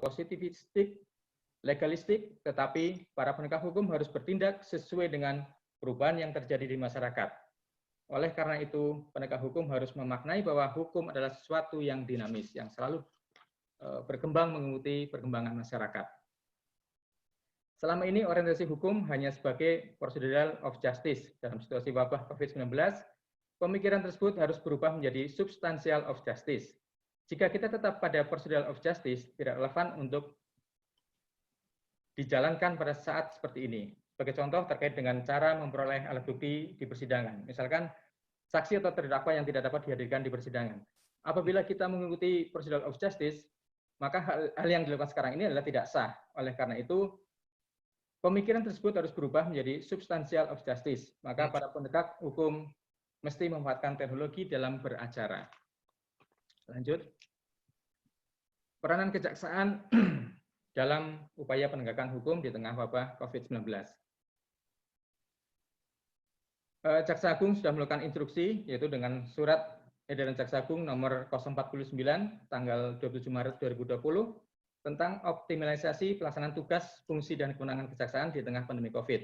positivistik, legalistik, tetapi para penegak hukum harus bertindak sesuai dengan perubahan yang terjadi di masyarakat. Oleh karena itu, penegak hukum harus memaknai bahwa hukum adalah sesuatu yang dinamis, yang selalu berkembang mengikuti perkembangan masyarakat. Selama ini orientasi hukum hanya sebagai procedural of justice. Dalam situasi wabah COVID-19, pemikiran tersebut harus berubah menjadi substantial of justice. Jika kita tetap pada procedural of justice, tidak relevan untuk dijalankan pada saat seperti ini. Sebagai contoh terkait dengan cara memperoleh alat bukti di persidangan. Misalkan saksi atau terdakwa yang tidak dapat dihadirkan di persidangan. Apabila kita mengikuti procedural of justice, maka hal yang dilakukan sekarang ini adalah tidak sah. Oleh karena itu, pemikiran tersebut harus berubah menjadi substantial of justice. Maka para penegak hukum mesti memanfaatkan teknologi dalam beracara. Lanjut. Peranan kejaksaan dalam upaya penegakan hukum di tengah wabah COVID-19. Jaksa Agung sudah melakukan instruksi, yaitu dengan surat edaran Jaksa Agung nomor 049 tanggal 27 Maret 2020 tentang optimalisasi pelaksanaan tugas, fungsi, dan kewenangan kejaksaan di tengah pandemi COVID.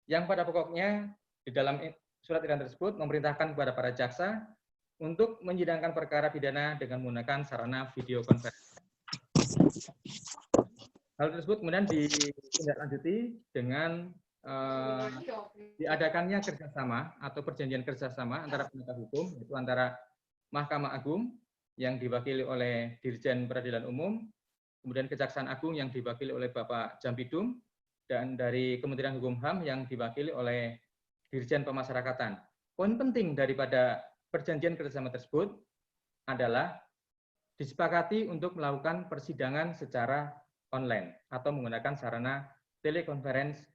Yang pada pokoknya di dalam surat edaran tersebut memerintahkan kepada para jaksa untuk menyidangkan perkara pidana dengan menggunakan sarana video conference. Hal tersebut kemudian ditindaklanjuti dengan diadakannya kerjasama atau perjanjian kerjasama antara penegak hukum, yaitu antara Mahkamah Agung yang diwakili oleh Dirjen Peradilan Umum, kemudian Kejaksaan Agung yang diwakili oleh Bapak Jampidum, dan dari Kementerian Hukum HAM yang diwakili oleh Dirjen Pemasyarakatan. Poin penting daripada perjanjian kerjasama tersebut adalah disepakati untuk melakukan persidangan secara online atau menggunakan sarana telekonferensi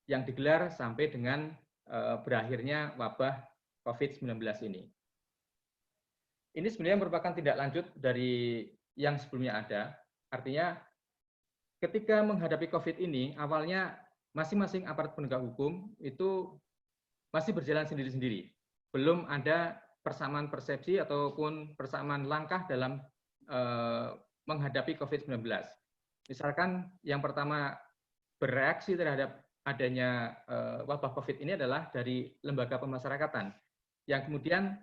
yang digelar sampai dengan berakhirnya wabah COVID-19 ini. Ini sebenarnya merupakan tindak lanjut dari yang sebelumnya ada. Artinya, ketika menghadapi COVID ini, awalnya masing-masing aparat penegak hukum itu masih berjalan sendiri-sendiri. Belum ada persamaan persepsi ataupun persamaan langkah dalam menghadapi COVID-19. Misalkan yang pertama bereaksi terhadap adanya wabah COVID ini adalah dari lembaga pemasyarakatan, yang kemudian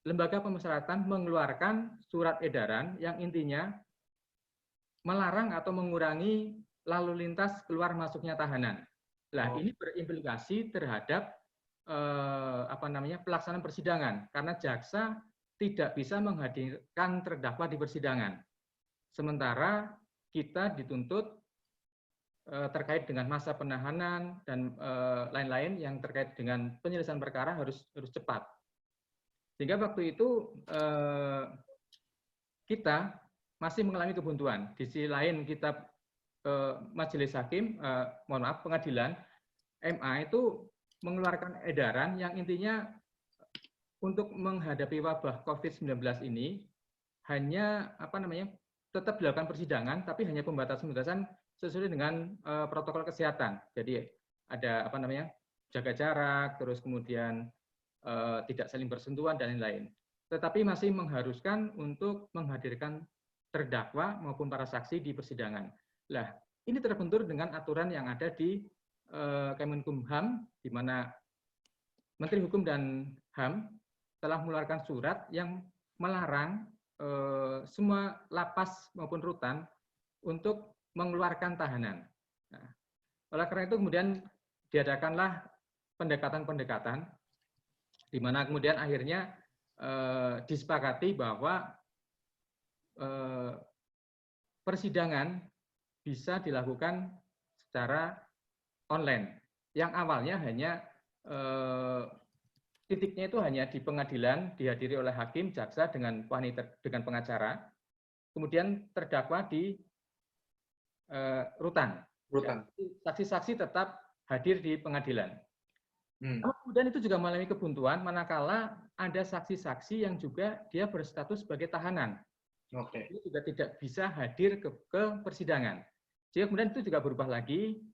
lembaga pemasyarakatan mengeluarkan surat edaran yang intinya melarang atau mengurangi lalu lintas keluar masuknya tahanan. Nah, ini berimplikasi terhadap pelaksanaan persidangan karena jaksa tidak bisa menghadirkan terdakwa di persidangan. Sementara kita dituntut terkait dengan masa penahanan dan lain-lain yang terkait dengan penyelesaian perkara harus cepat. Sehingga waktu itu kita masih mengalami kebuntuan. Di sisi lain kita majelis hakim, pengadilan MA itu mengeluarkan edaran yang intinya untuk menghadapi wabah COVID-19 ini hanya tetap dilakukan persidangan, tapi hanya pembatasan sesuai dengan protokol kesehatan. Jadi ada jaga jarak, terus kemudian tidak saling bersentuhan dan lain-lain. Tetapi masih mengharuskan untuk menghadirkan terdakwa maupun para saksi di persidangan. Nah, ini terbentur dengan aturan yang ada di Kemenkumham, di mana Menteri Hukum dan HAM telah mengeluarkan surat yang melarang semua lapas maupun rutan untuk mengeluarkan tahanan. Nah, oleh karena itu kemudian diadakanlah pendekatan-pendekatan di mana kemudian akhirnya disepakati bahwa persidangan bisa dilakukan secara online. Yang awalnya hanya titiknya itu hanya di pengadilan, dihadiri oleh hakim, jaksa dengan pengacara, kemudian terdakwa di rutan. Saksi-saksi tetap hadir di pengadilan. Kemudian itu juga mengalami kebuntuan manakala ada saksi-saksi yang juga dia berstatus sebagai tahanan. Ini juga tidak bisa hadir ke persidangan. Jadi kemudian itu juga berubah lagi.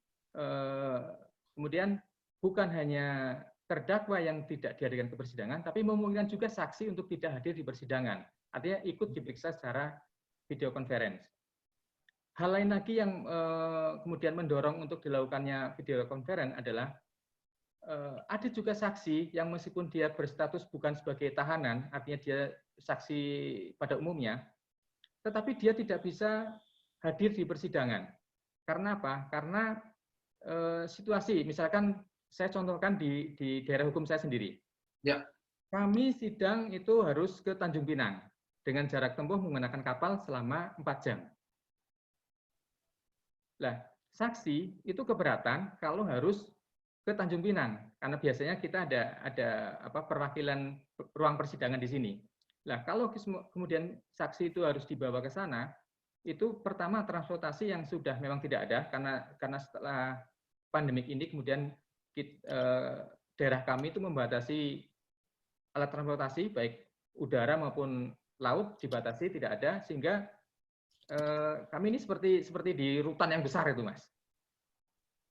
Kemudian bukan hanya terdakwa yang tidak dihadirkan ke persidangan, tapi memungkinkan juga saksi untuk tidak hadir di persidangan. Artinya ikut diperiksa secara video conference. Hal lain lagi yang kemudian mendorong untuk dilakukannya video conference adalah ada juga saksi yang meskipun dia berstatus bukan sebagai tahanan, artinya dia saksi pada umumnya, tetapi dia tidak bisa hadir di persidangan. Karena apa? Karena situasi, misalkan saya contohkan di daerah hukum saya sendiri. Ya. Kami sidang itu harus ke Tanjung Pinang dengan jarak tempuh menggunakan kapal selama 4 jam. Nah, saksi itu keberatan kalau harus ke Tanjung Pinang karena biasanya kita ada perwakilan ruang persidangan di sini. Nah, kalau kemudian saksi itu harus dibawa ke sana, itu pertama transportasi yang sudah memang tidak ada karena setelah pandemik ini kemudian daerah kami itu membatasi alat transportasi baik udara maupun laut dibatasi tidak ada sehingga kami ini seperti di rutan yang besar itu, Mas.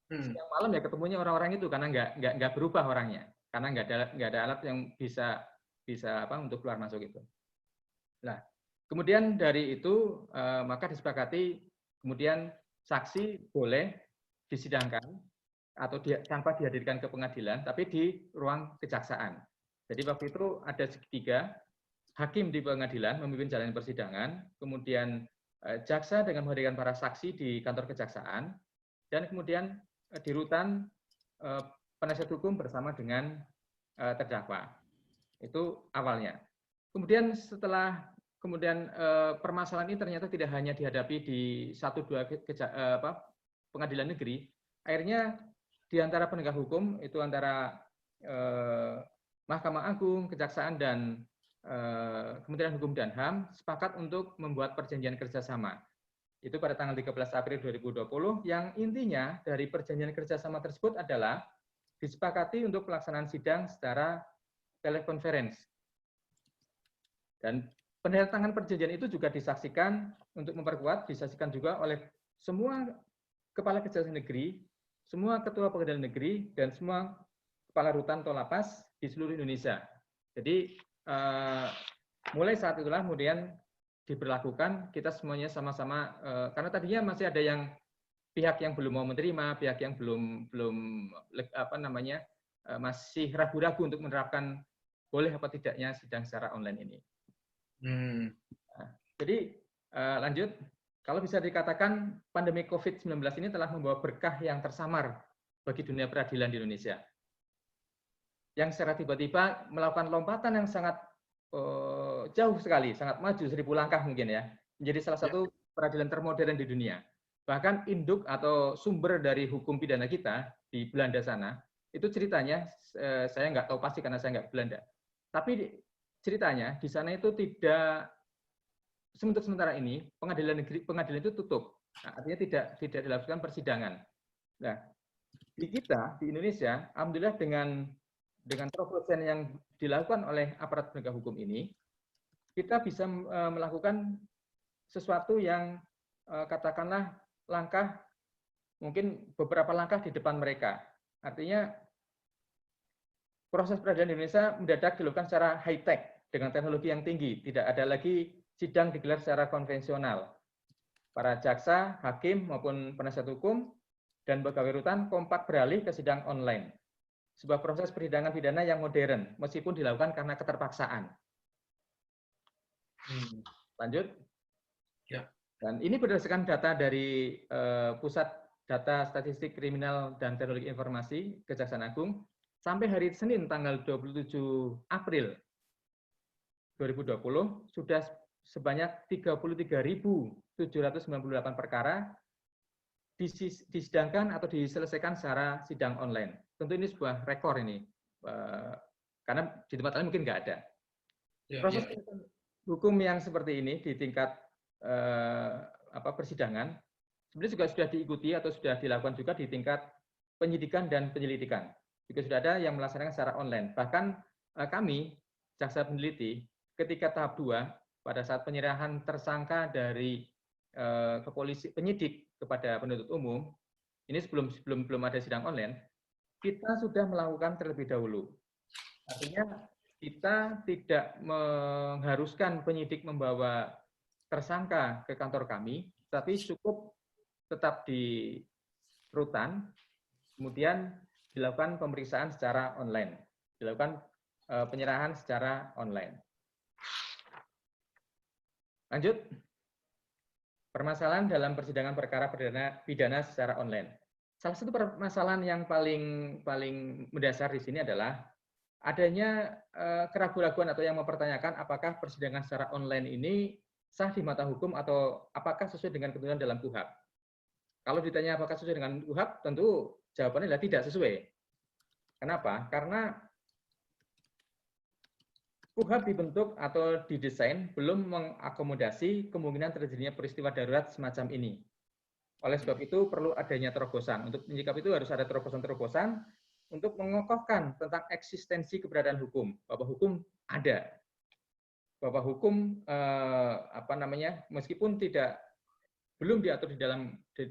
Siang malam ya ketemunya orang-orang itu karena nggak berubah orangnya karena nggak ada alat yang bisa untuk keluar masuk itu. Nah, kemudian dari itu maka disepakati kemudian saksi boleh disidangkan atau tanpa dihadirkan ke pengadilan tapi di ruang kejaksaan. Jadi waktu itu ada segitiga, hakim di pengadilan memimpin jalannya persidangan, kemudian jaksa dengan menghadirkan para saksi di kantor kejaksaan, dan kemudian di rutan penasihat hukum bersama dengan terdakwa. Itu awalnya. Kemudian setelah permasalahan ini ternyata tidak hanya dihadapi di 1-2 pengadilan negeri, akhirnya di antara penegak hukum itu antara Mahkamah Agung, Kejaksaan, dan Kementerian Hukum dan HAM sepakat untuk membuat perjanjian kerjasama. Itu pada tanggal 13 April 2020, yang intinya dari perjanjian kerjasama tersebut adalah disepakati untuk pelaksanaan sidang secara telekonferensi. Dan penandatangan perjanjian itu juga disaksikan untuk memperkuat, disaksikan juga oleh semua kepala kejaksaan negeri, semua ketua pengadilan negeri, dan semua kepala rutan atau lapas di seluruh Indonesia. Jadi mulai saat itulah kemudian diberlakukan, kita semuanya sama-sama karena tadinya masih ada yang pihak yang belum mau menerima, pihak yang belum masih ragu-ragu untuk menerapkan boleh apa tidaknya sidang secara online ini. Nah, jadi lanjut, kalau bisa dikatakan pandemi COVID-19 ini telah membawa berkah yang tersamar bagi dunia peradilan di Indonesia. Yang secara tiba-tiba melakukan lompatan yang sangat jauh sekali, sangat maju 1000 langkah mungkin ya, menjadi salah satu peradilan termodern di dunia. Bahkan induk atau sumber dari hukum pidana kita di Belanda sana, itu ceritanya, saya nggak tahu pasti karena saya nggak Belanda. Tapi ceritanya di sana itu tidak, untuk sementara ini pengadilan itu tutup. Nah, artinya tidak dilakukan persidangan. Nah, di kita di Indonesia, alhamdulillah dengan terobosan yang dilakukan oleh aparat penegak hukum ini, kita bisa melakukan sesuatu yang katakanlah langkah, mungkin beberapa langkah di depan mereka. Artinya proses peradilan di Indonesia mendadak dilakukan secara high-tech dengan teknologi yang tinggi. Tidak ada lagi sidang digelar secara konvensional. Para jaksa, hakim maupun penasihat hukum dan pegawai rutan kompak beralih ke sidang online. Sebuah proses persidangan pidana yang modern, meskipun dilakukan karena keterpaksaan. Lanjut. Ya. Dan ini berdasarkan data dari Pusat Data Statistik Kriminal dan Teknologi Informasi Kejaksaan Agung, sampai hari Senin tanggal 27 April 2020, sudah sebanyak 33.798 perkara disidangkan atau diselesaikan secara sidang online. Tentu ini sebuah rekor ini, karena di tempat lain mungkin nggak ada. Proses hukum yang seperti ini di tingkat persidangan sebenarnya juga sudah diikuti atau sudah dilakukan juga di tingkat penyidikan dan penyelidikan. Juga sudah ada yang melaksanakan secara online. Bahkan kami, jaksa peneliti, ketika tahap 2, pada saat penyerahan tersangka dari penyidik kepada penuntut umum, ini belum ada sidang online, kita sudah melakukan terlebih dahulu. Artinya kita tidak mengharuskan penyidik membawa tersangka ke kantor kami, tapi cukup tetap di rutan, kemudian dilakukan pemeriksaan secara online, dilakukan penyerahan secara online. Lanjut, permasalahan dalam persidangan perkara pidana secara online. Salah satu permasalahan yang paling mendasar di sini adalah adanya keraguan-keraguan atau yang mempertanyakan apakah persidangan secara online ini sah di mata hukum atau apakah sesuai dengan ketentuan dalam KUHP. Kalau ditanya apakah sesuai dengan KUHP, tentu jawabannya adalah tidak sesuai. Kenapa? Karena KUHP dibentuk atau didesain belum mengakomodasi kemungkinan terjadinya peristiwa darurat semacam ini. Oleh sebab itu perlu adanya terobosan. Untuk menyikapi itu harus ada terobosan-terobosan untuk mengokohkan tentang eksistensi keberadaan hukum, bahwa hukum ada, bahwa hukum meskipun belum diatur di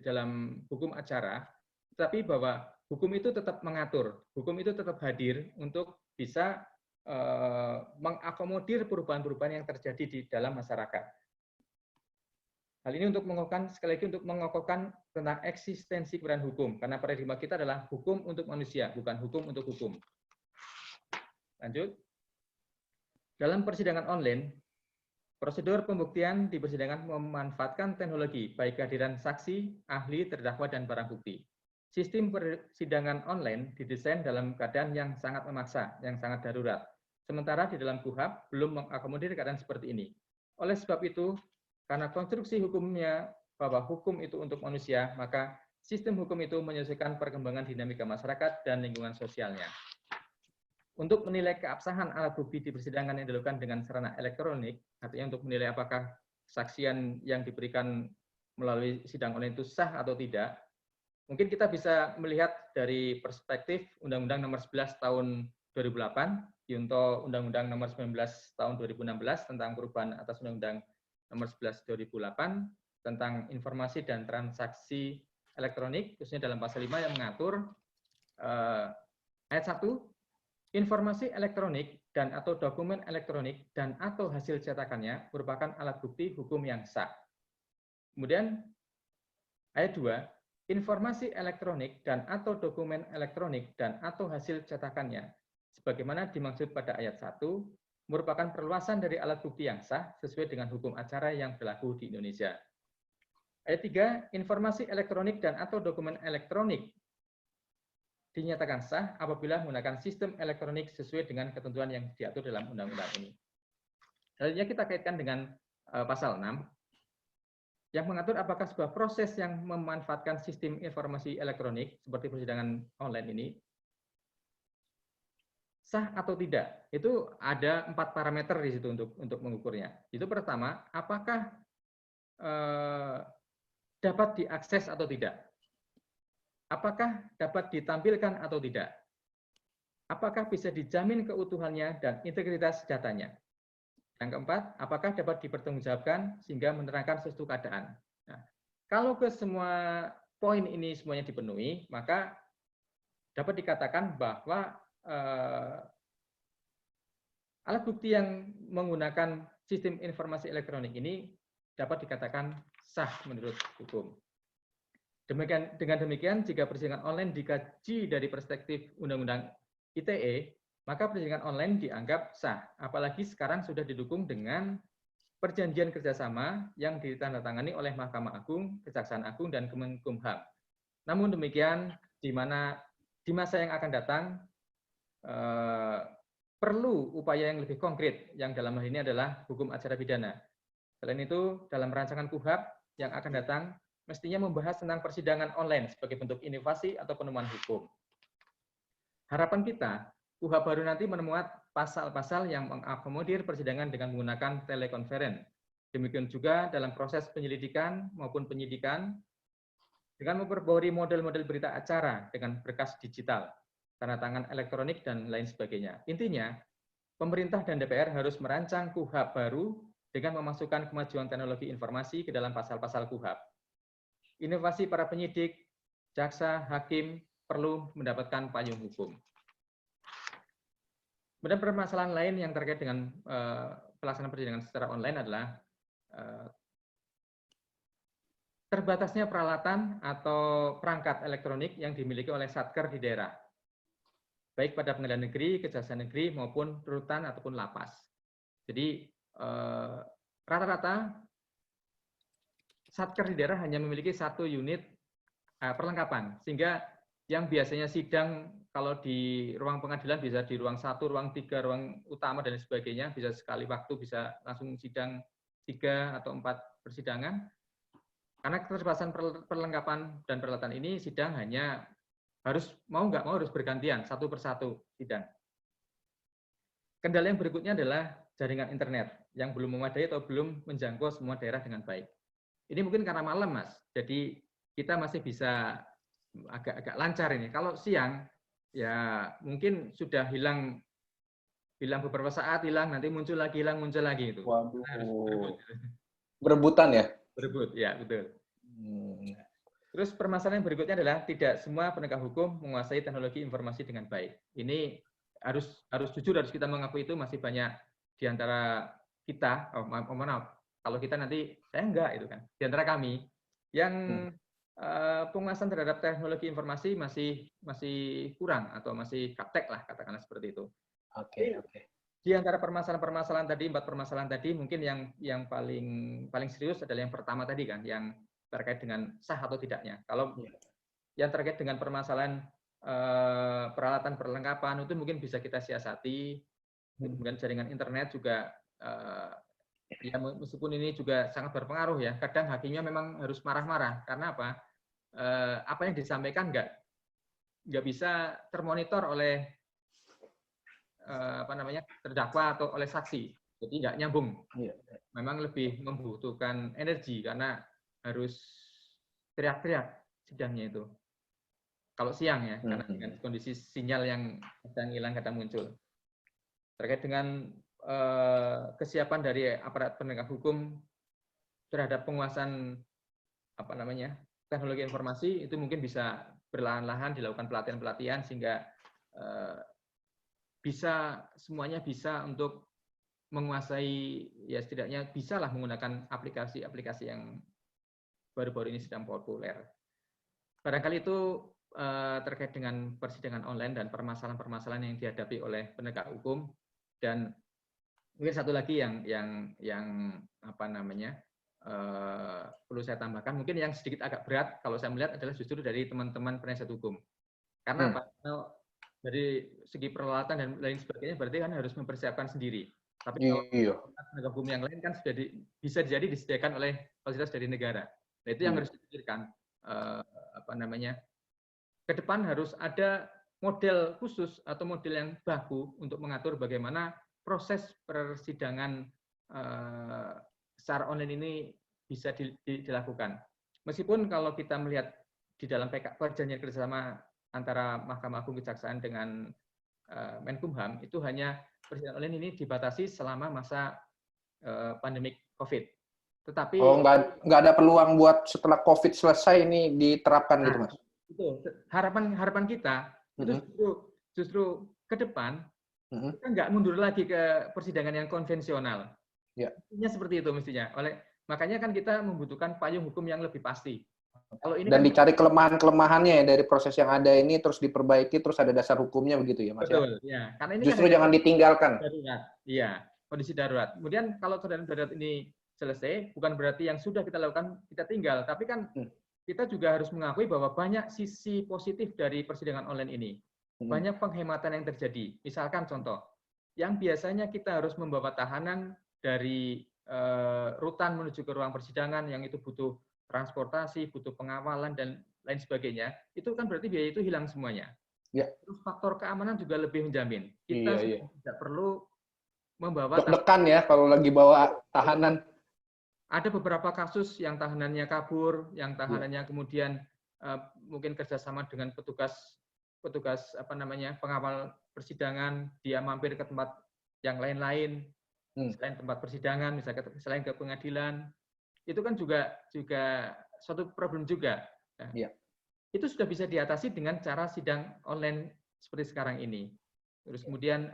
dalam hukum acara, tetapi bahwa hukum itu tetap mengatur, hukum itu tetap hadir untuk bisa mengakomodir perubahan-perubahan yang terjadi di dalam masyarakat. Hal ini untuk mengokohkan, sekali lagi untuk mengokohkan tentang eksistensi keberadaan hukum, karena paradigma kita adalah hukum untuk manusia, bukan hukum untuk hukum. Lanjut. Dalam persidangan online, prosedur pembuktian di persidangan memanfaatkan teknologi, baik kehadiran saksi, ahli, terdakwa, dan barang bukti. Sistem persidangan online didesain dalam keadaan yang sangat memaksa, yang sangat darurat. Sementara di dalam KUHP belum mengakomodir keadaan seperti ini. Oleh sebab itu, karena konstruksi hukumnya bahwa hukum itu untuk manusia, maka sistem hukum itu menyesuaikan perkembangan dinamika masyarakat dan lingkungan sosialnya. Untuk menilai keabsahan alat bukti di persidangan yang dilakukan dengan sarana elektronik, artinya untuk menilai apakah kesaksian yang diberikan melalui sidang online itu sah atau tidak, mungkin kita bisa melihat dari perspektif Undang-Undang Nomor 11 Tahun 2008, Junto Undang-Undang Nomor 19 Tahun 2016 tentang perubahan atas Undang-Undang Nomor 11 2008 tentang informasi dan transaksi elektronik, khususnya dalam pasal 5 yang mengatur ayat 1, informasi elektronik dan atau dokumen elektronik dan atau hasil cetakannya merupakan alat bukti hukum yang sah. Kemudian ayat 2, informasi elektronik dan atau dokumen elektronik dan atau hasil cetakannya sebagaimana dimaksud pada ayat 1 merupakan perluasan dari alat bukti yang sah sesuai dengan hukum acara yang berlaku di Indonesia. Ayat 3, informasi elektronik dan atau dokumen elektronik dinyatakan sah apabila menggunakan sistem elektronik sesuai dengan ketentuan yang diatur dalam undang-undang ini. Selanjutnya kita kaitkan dengan pasal 6 yang mengatur apakah sebuah proses yang memanfaatkan sistem informasi elektronik seperti persidangan online ini sah atau tidak. Itu ada 4 parameter di situ untuk mengukurnya. Itu pertama, apakah dapat diakses atau tidak? Apakah dapat ditampilkan atau tidak? Apakah bisa dijamin keutuhannya dan integritas datanya? Yang keempat, apakah dapat dipertanggungjawabkan sehingga menerangkan sesuatu keadaan? Nah, kalau ke semua poin ini semuanya dipenuhi, maka dapat dikatakan bahwa alat bukti yang menggunakan sistem informasi elektronik ini dapat dikatakan sah menurut hukum. Dengan demikian, jika persidangan online dikaji dari perspektif Undang-Undang ITE, maka persidangan online dianggap sah, apalagi sekarang sudah didukung dengan perjanjian kerjasama yang ditandatangani oleh Mahkamah Agung, Kejaksaan Agung, dan Kemenkumham. Namun demikian, di masa yang akan datang, perlu upaya yang lebih konkret, yang dalam hal ini adalah hukum acara pidana. Selain itu, dalam rancangan KUHP yang akan datang, mestinya membahas tentang persidangan online sebagai bentuk inovasi atau penemuan hukum. Harapan kita, KUHP baru nanti menemukan pasal-pasal yang mengakomodir persidangan dengan menggunakan telekonferen. Demikian juga dalam proses penyelidikan maupun penyidikan, dengan memperbarui model-model berita acara dengan berkas digital, tanda tangan elektronik, dan lain sebagainya. Intinya, pemerintah dan DPR harus merancang KUHP baru dengan memasukkan kemajuan teknologi informasi ke dalam pasal-pasal KUHP. Inovasi para penyidik, jaksa, hakim perlu mendapatkan payung hukum. Kemudian permasalahan lain yang terkait dengan pelaksanaan persidangan secara online adalah terbatasnya peralatan atau perangkat elektronik yang dimiliki oleh Satker di daerah, baik pada pengadilan negeri, kejaksaan negeri, maupun rutan ataupun lapas. Jadi rata-rata Satker di daerah hanya memiliki 1 unit perlengkapan, sehingga yang biasanya sidang kalau di ruang pengadilan bisa di ruang 1, ruang 3, ruang utama dan sebagainya, bisa sekali waktu bisa langsung sidang 3 atau 4 persidangan. Karena keterbatasan perlengkapan dan peralatan ini, sidang hanya harus mau nggak mau harus bergantian satu persatu sidang. Kendala yang berikutnya adalah jaringan internet yang belum memadai atau belum menjangkau semua daerah dengan baik. Ini mungkin karena malam, Mas. Jadi kita masih bisa agak lancar ini. Kalau siang, ya mungkin sudah hilang beberapa saat, hilang, nanti muncul lagi, hilang, muncul lagi itu. Waduh. Harus berebut. Berebutan ya? Berebut, ya betul. Terus permasalahan berikutnya adalah tidak semua penegak hukum menguasai teknologi informasi dengan baik. Ini harus jujur, harus kita mengakui itu masih banyak di antara kita, maaf, kalau kita nanti, saya enggak, itu kan, di antara kami, yang penguasaan terhadap teknologi informasi masih kurang, atau masih gaptek lah, katakanlah seperti itu. Oke. Di antara permasalahan tadi, 4 permasalahan tadi, mungkin yang paling serius adalah yang pertama tadi kan, yang terkait dengan sah atau tidaknya. Kalau yang terkait dengan permasalahan peralatan perlengkapan itu mungkin bisa kita siasati. Kemudian jaringan internet juga, ya meskipun ini juga sangat berpengaruh ya. Kadang hakimnya memang harus marah-marah karena apa? Apa yang disampaikan nggak bisa termonitor oleh terdakwa atau oleh saksi. Jadi nggak nyambung. Memang lebih membutuhkan energi karena harus teriak-teriak sidangnya itu. Kalau siang ya, karena dengan kondisi sinyal yang kadang hilang, kadang muncul. Terkait dengan kesiapan dari aparat penegak hukum terhadap penguasaan teknologi informasi, itu mungkin bisa perlahan-lahan dilakukan pelatihan-pelatihan sehingga semuanya bisa untuk menguasai, ya setidaknya bisalah menggunakan aplikasi-aplikasi yang baru-baru ini sedang populer. Barangkali itu terkait dengan persidangan online dan permasalahan-permasalahan yang dihadapi oleh penegak hukum. Dan mungkin satu lagi yang perlu saya tambahkan, mungkin yang sedikit agak berat kalau saya melihat adalah justru dari teman-teman penasihat hukum. Karena apa? Dari segi peralatan dan lain sebagainya berarti kan harus mempersiapkan sendiri. Tapi kalau penegak hukum yang lain kan sudah bisa jadi disediakan oleh fasilitas dari negara. Nah, itu yang harus dipikirkan. Ke depan harus ada model khusus atau model yang baku untuk mengatur bagaimana proses persidangan secara online ini bisa dilakukan. Meskipun kalau kita melihat di dalam perjanjian kerjasama antara Mahkamah Agung, Kejaksaan dengan Menkumham, itu hanya persidangan online ini dibatasi selama masa pandemik COVID. Tetapi nggak ada peluang buat setelah COVID selesai ini diterapkan gitu, Mas? Itu harapan kita itu justru ke depan kita nggak mundur lagi ke persidangan yang konvensional. Mestinya seperti itu mestinya. Makanya kan kita membutuhkan payung hukum yang lebih pasti. Kalau ini dan dicari kelemahan-kelemahannya ya dari proses yang ada ini, terus diperbaiki, terus ada dasar hukumnya begitu ya, Mas? Betul, ya. Karena ini justru kan jangan ditinggalkan. Darurat. Iya, kondisi darurat. Kemudian kalau keadaan darurat ini selesai, bukan berarti yang sudah kita lakukan kita tinggal, tapi kan kita juga harus mengakui bahwa banyak sisi positif dari persidangan online ini. Banyak penghematan yang terjadi. Misalkan contoh, yang biasanya kita harus membawa tahanan dari rutan menuju ke ruang persidangan yang itu butuh transportasi, butuh pengawalan, dan lain sebagainya, itu kan berarti biaya itu hilang semuanya. Terus faktor keamanan juga lebih menjamin. Kita tidak perlu membawa deg-degan ya kalau lagi bawa tahanan. Ada beberapa kasus yang tahanannya kabur, yang tahanannya kemudian mungkin kerjasama dengan petugas pengawal persidangan, dia mampir ke tempat yang lain-lain selain tempat persidangan, misalnya selain ke pengadilan, itu kan juga suatu problem juga. Nah, itu sudah bisa diatasi dengan cara sidang online seperti sekarang ini. Terus kemudian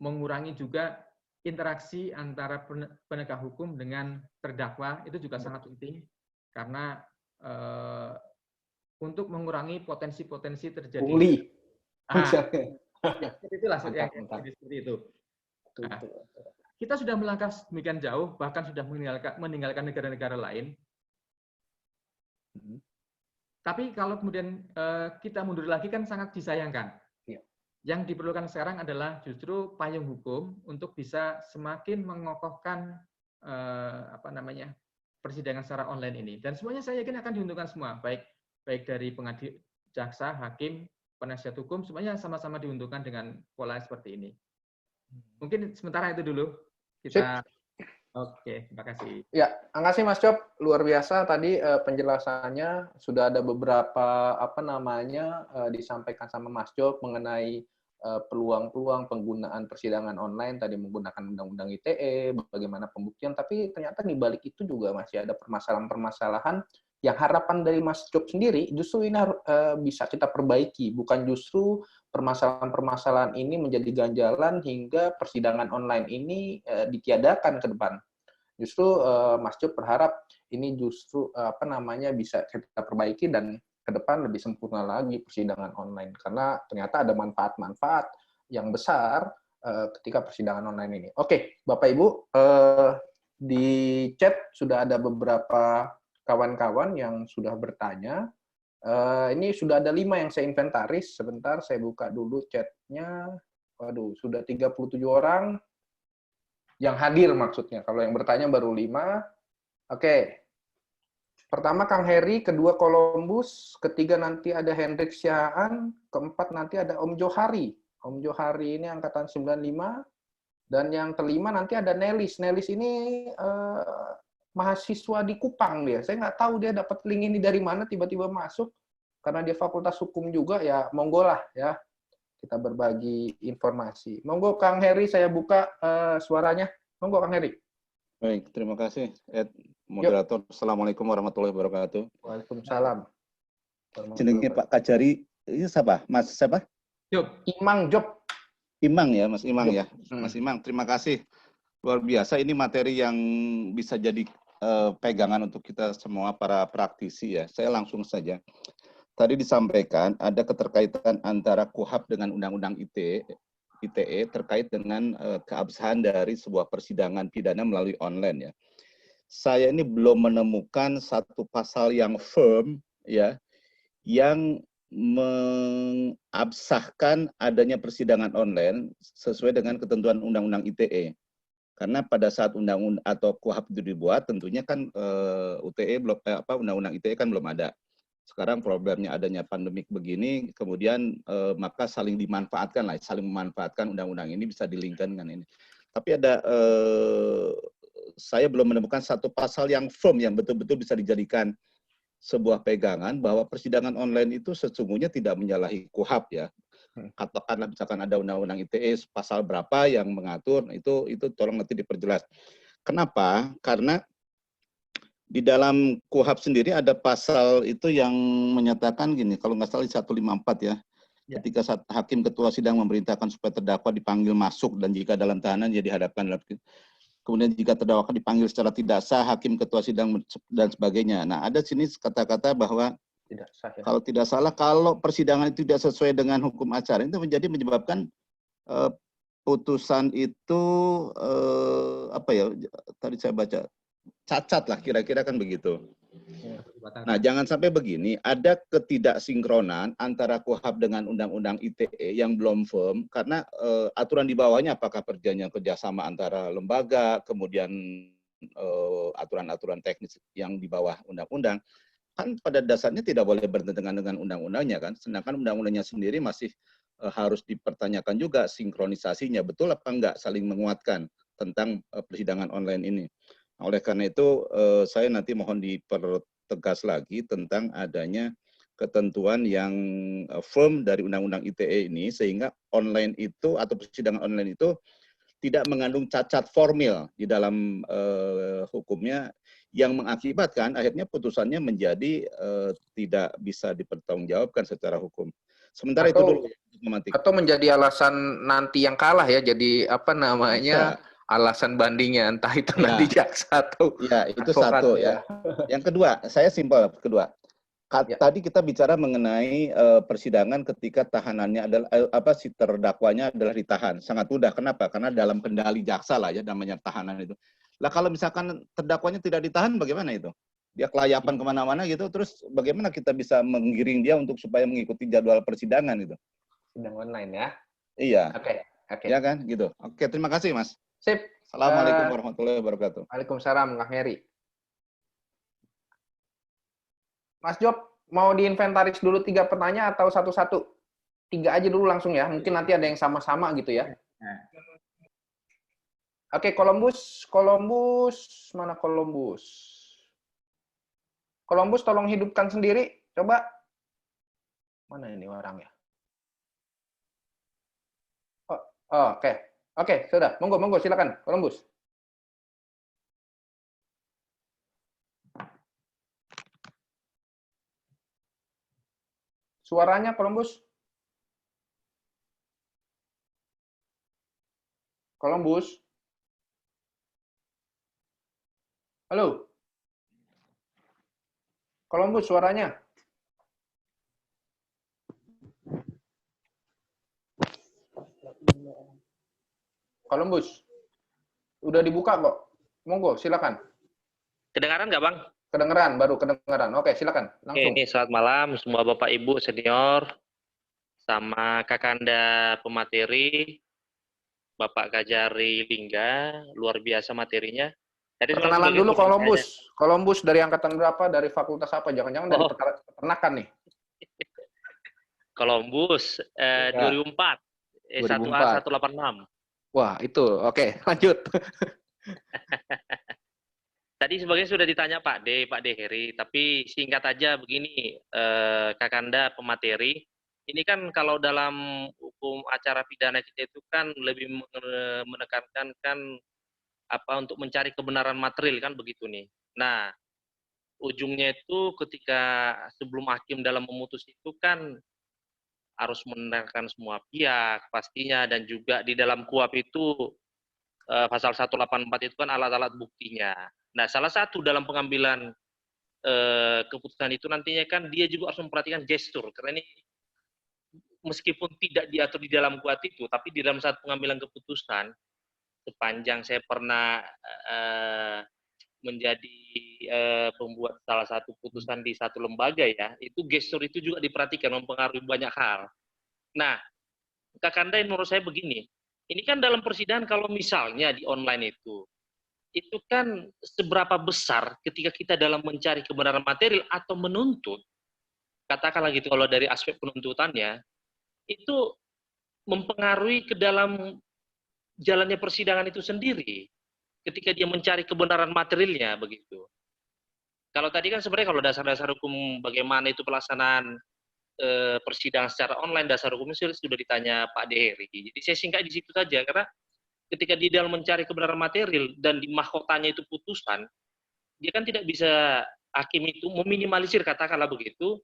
mengurangi juga interaksi antara penegak hukum dengan terdakwa itu juga sangat penting karena untuk mengurangi potensi-potensi terjadi. Pungli. Ya, itulah yang seperti itu. Nah, kita sudah melangkah demikian jauh, bahkan sudah meninggalkan negara-negara lain. Tapi kalau kemudian kita mundur lagi kan sangat disayangkan. Yang diperlukan sekarang adalah justru payung hukum untuk bisa semakin mengokohkan persidangan secara online ini. Dan semuanya saya yakin akan diuntungkan semua, baik dari pengadil, jaksa, hakim, penasihat hukum, semuanya sama-sama diuntungkan dengan pola seperti ini. Mungkin sementara itu dulu kita. Oke, terima kasih. Ya, terima kasih Mas Cop, luar biasa tadi penjelasannya. Sudah ada beberapa disampaikan sama Mas Cop mengenai peluang-peluang penggunaan persidangan online, tadi menggunakan Undang-Undang ITE, bagaimana pembuktian, tapi ternyata di balik itu juga masih ada permasalahan-permasalahan yang harapan dari Mas Cop sendiri justru ini bisa kita perbaiki, bukan justru permasalahan-permasalahan ini menjadi ganjalan hingga persidangan online ini ditiadakan ke depan. Justru Mas Cop berharap ini justru bisa kita perbaiki dan ke depan lebih sempurna lagi persidangan online, karena ternyata ada manfaat-manfaat yang besar ketika persidangan online ini. Oke, Bapak Ibu, di chat sudah ada beberapa kawan-kawan yang sudah bertanya. Ini sudah ada 5 yang saya inventaris. Sebentar, saya buka dulu chatnya. Waduh, sudah 37 orang yang hadir maksudnya. Kalau yang bertanya baru 5. Oke. Pertama Kang Heri, kedua Columbus, ketiga nanti ada Hendrik Siaan, keempat nanti ada Om Johari. Om Johari ini angkatan 95, dan yang kelima nanti ada Nelis. Nelis ini mahasiswa di Kupang dia. Saya nggak tahu dia dapat link ini dari mana, tiba-tiba masuk. Karena dia fakultas hukum juga, ya monggo lah ya. Kita berbagi informasi. Monggo Kang Heri, saya buka suaranya. Monggo Kang Heri. Baik, terima kasih moderator. Yuk. Assalamualaikum warahmatullahi wabarakatuh. Waalaikumsalam. Jenenge Pak Kajari, ini siapa? Mas siapa? Job. Imang Job. Imang ya, Mas Imang Job. Ya. Mas Imang, terima kasih. Luar biasa, ini materi yang bisa jadi pegangan untuk kita semua para praktisi ya. Saya langsung saja. Tadi disampaikan ada keterkaitan antara KUHP dengan Undang-Undang ITE terkait dengan keabsahan dari sebuah persidangan pidana melalui online ya. Saya ini belum menemukan satu pasal yang firm ya yang mengabsahkan adanya persidangan online sesuai dengan ketentuan Undang-Undang ITE. Karena pada saat undang-undang atau KUHP itu dibuat, tentunya kan Undang-Undang ITE kan belum ada. Sekarang problemnya adanya pandemik begini, kemudian maka saling dimanfaatkan lah, saling memanfaatkan undang-undang ini bisa dilingkan dengan ini. Tapi ada saya belum menemukan satu pasal yang firm yang betul-betul bisa dijadikan sebuah pegangan bahwa persidangan online itu sesungguhnya tidak menyalahi KUHP ya. Katakanlah misalkan ada undang-undang ITE pasal berapa yang mengatur, itu tolong nanti diperjelas. Kenapa? Karena di dalam KUHP sendiri ada pasal itu yang menyatakan gini, kalau nggak salah 154 ya. Ketika hakim ketua sidang memerintahkan supaya terdakwa dipanggil masuk dan jika dalam tahanan dia dihadapkan dalam. Kemudian jika terdakwa dipanggil secara tidak sah, hakim ketua sidang dan sebagainya. Nah, ada sini kata-kata bahwa tidak sah, ya. Kalau tidak salah, kalau persidangan itu tidak sesuai dengan hukum acara, itu menyebabkan putusan itu tadi saya baca cacat lah, kira-kira kan begitu. Nah, jangan sampai begini, ada ketidaksinkronan antara KUHP dengan Undang-Undang ITE yang belum firm, karena aturan di bawahnya apakah perjanjian kerjasama antara lembaga, kemudian aturan-aturan teknis yang di bawah undang-undang, kan pada dasarnya tidak boleh bertentangan dengan undang-undangnya kan, sedangkan undang-undangnya sendiri masih harus dipertanyakan juga sinkronisasinya, betul apa enggak saling menguatkan tentang persidangan online ini. Nah, oleh karena itu saya nanti mohon dipertegas lagi tentang adanya ketentuan yang firm dari Undang-Undang ITE ini, sehingga online itu atau persidangan online itu tidak mengandung cacat formil di dalam hukumnya, yang mengakibatkan akhirnya putusannya menjadi tidak bisa dipertanggungjawabkan secara hukum. Sementara itu dulu. Atau menjadi alasan nanti yang kalah ya, jadi alasan bandingnya, entah itu Ya. nanti jaksa atau Ya, itu advokat, satu ya. Yang kedua, saya simpel. Kedua, Ya. tadi kita bicara mengenai persidangan ketika tahanannya adalah si terdakwanya adalah ditahan. Sangat mudah. Kenapa? Karena dalam kendali jaksa lah ya namanya tahanan itu. Lah kalau misalkan terdakwanya tidak ditahan, bagaimana itu? Dia kelayapan kemana-mana gitu. Terus bagaimana kita bisa menggiring dia untuk supaya mengikuti jadwal persidangan itu? Sidang online ya. Iya. Oke. Ya kan, gitu. Oke, terima kasih Mas. Sip. Assalamualaikum warahmatullahi wabarakatuh. Waalaikumsalam, Kang Heri. Mas Job, mau diinventaris dulu 3 pertanyaan atau satu-satu? 3 aja dulu langsung ya. Mungkin nanti ada yang sama-sama gitu ya. Oke, Columbus. Mana Columbus? Columbus tolong hidupkan sendiri. Coba. Mana ini orangnya? Oke, sudah. Monggo, silakan, Columbus. Suaranya Columbus. Columbus. Halo. Columbus suaranya. Columbus. Udah dibuka kok. Monggo, silakan. Kedengaran nggak, Bang? Kedengeran, baru kedengeran. Oke, silakan. Langsung. Oke, ini selamat malam semua Bapak Ibu senior, sama Kakanda pemateri, Bapak Kajari Lingga, luar biasa materinya. Tadi Perkenalan dulu Columbus. Columbus dari angkatan berapa? Dari fakultas apa? Jangan-jangan dari peternakan nih. Columbus, 2004, S1A 186. Wah, itu. Oke, lanjut. Tadi sebagian sudah ditanya Pak D Heri, tapi singkat aja begini, Kakanda pemateri, ini kan kalau dalam hukum acara pidana kita itu kan lebih menekankan kan untuk mencari kebenaran material kan begitu nih. Nah, ujungnya itu ketika sebelum hakim dalam memutus itu kan harus mendengarkan semua pihak pastinya, dan juga di dalam KUHP itu pasal 184 itu kan alat-alat buktinya. Nah, salah satu dalam pengambilan keputusan itu nantinya kan dia juga harus memperhatikan gestur, karena ini meskipun tidak diatur di dalam KUHP itu, tapi di dalam saat pengambilan keputusan, sepanjang saya pernah menjadi pembuat salah satu putusan di satu lembaga ya, itu gestur itu juga diperhatikan, mempengaruhi banyak hal. Nah, Kakanda menurut saya begini, ini kan dalam persidangan kalau misalnya di online itu kan seberapa besar ketika kita dalam mencari kebenaran material atau menuntut, katakanlah gitu kalau dari aspek penuntutannya, itu mempengaruhi ke dalam jalannya persidangan itu sendiri, ketika dia mencari kebenaran materialnya begitu. Kalau tadi kan sebenarnya kalau dasar-dasar hukum bagaimana itu pelaksanaan persidangan secara online, dasar hukumnya sudah ditanya Pak D Heri. Jadi saya singkat di situ saja, karena ketika dia dalam mencari kebenaran material dan di mahkotanya itu putusan, dia kan tidak bisa, hakim itu meminimalisir, katakanlah begitu,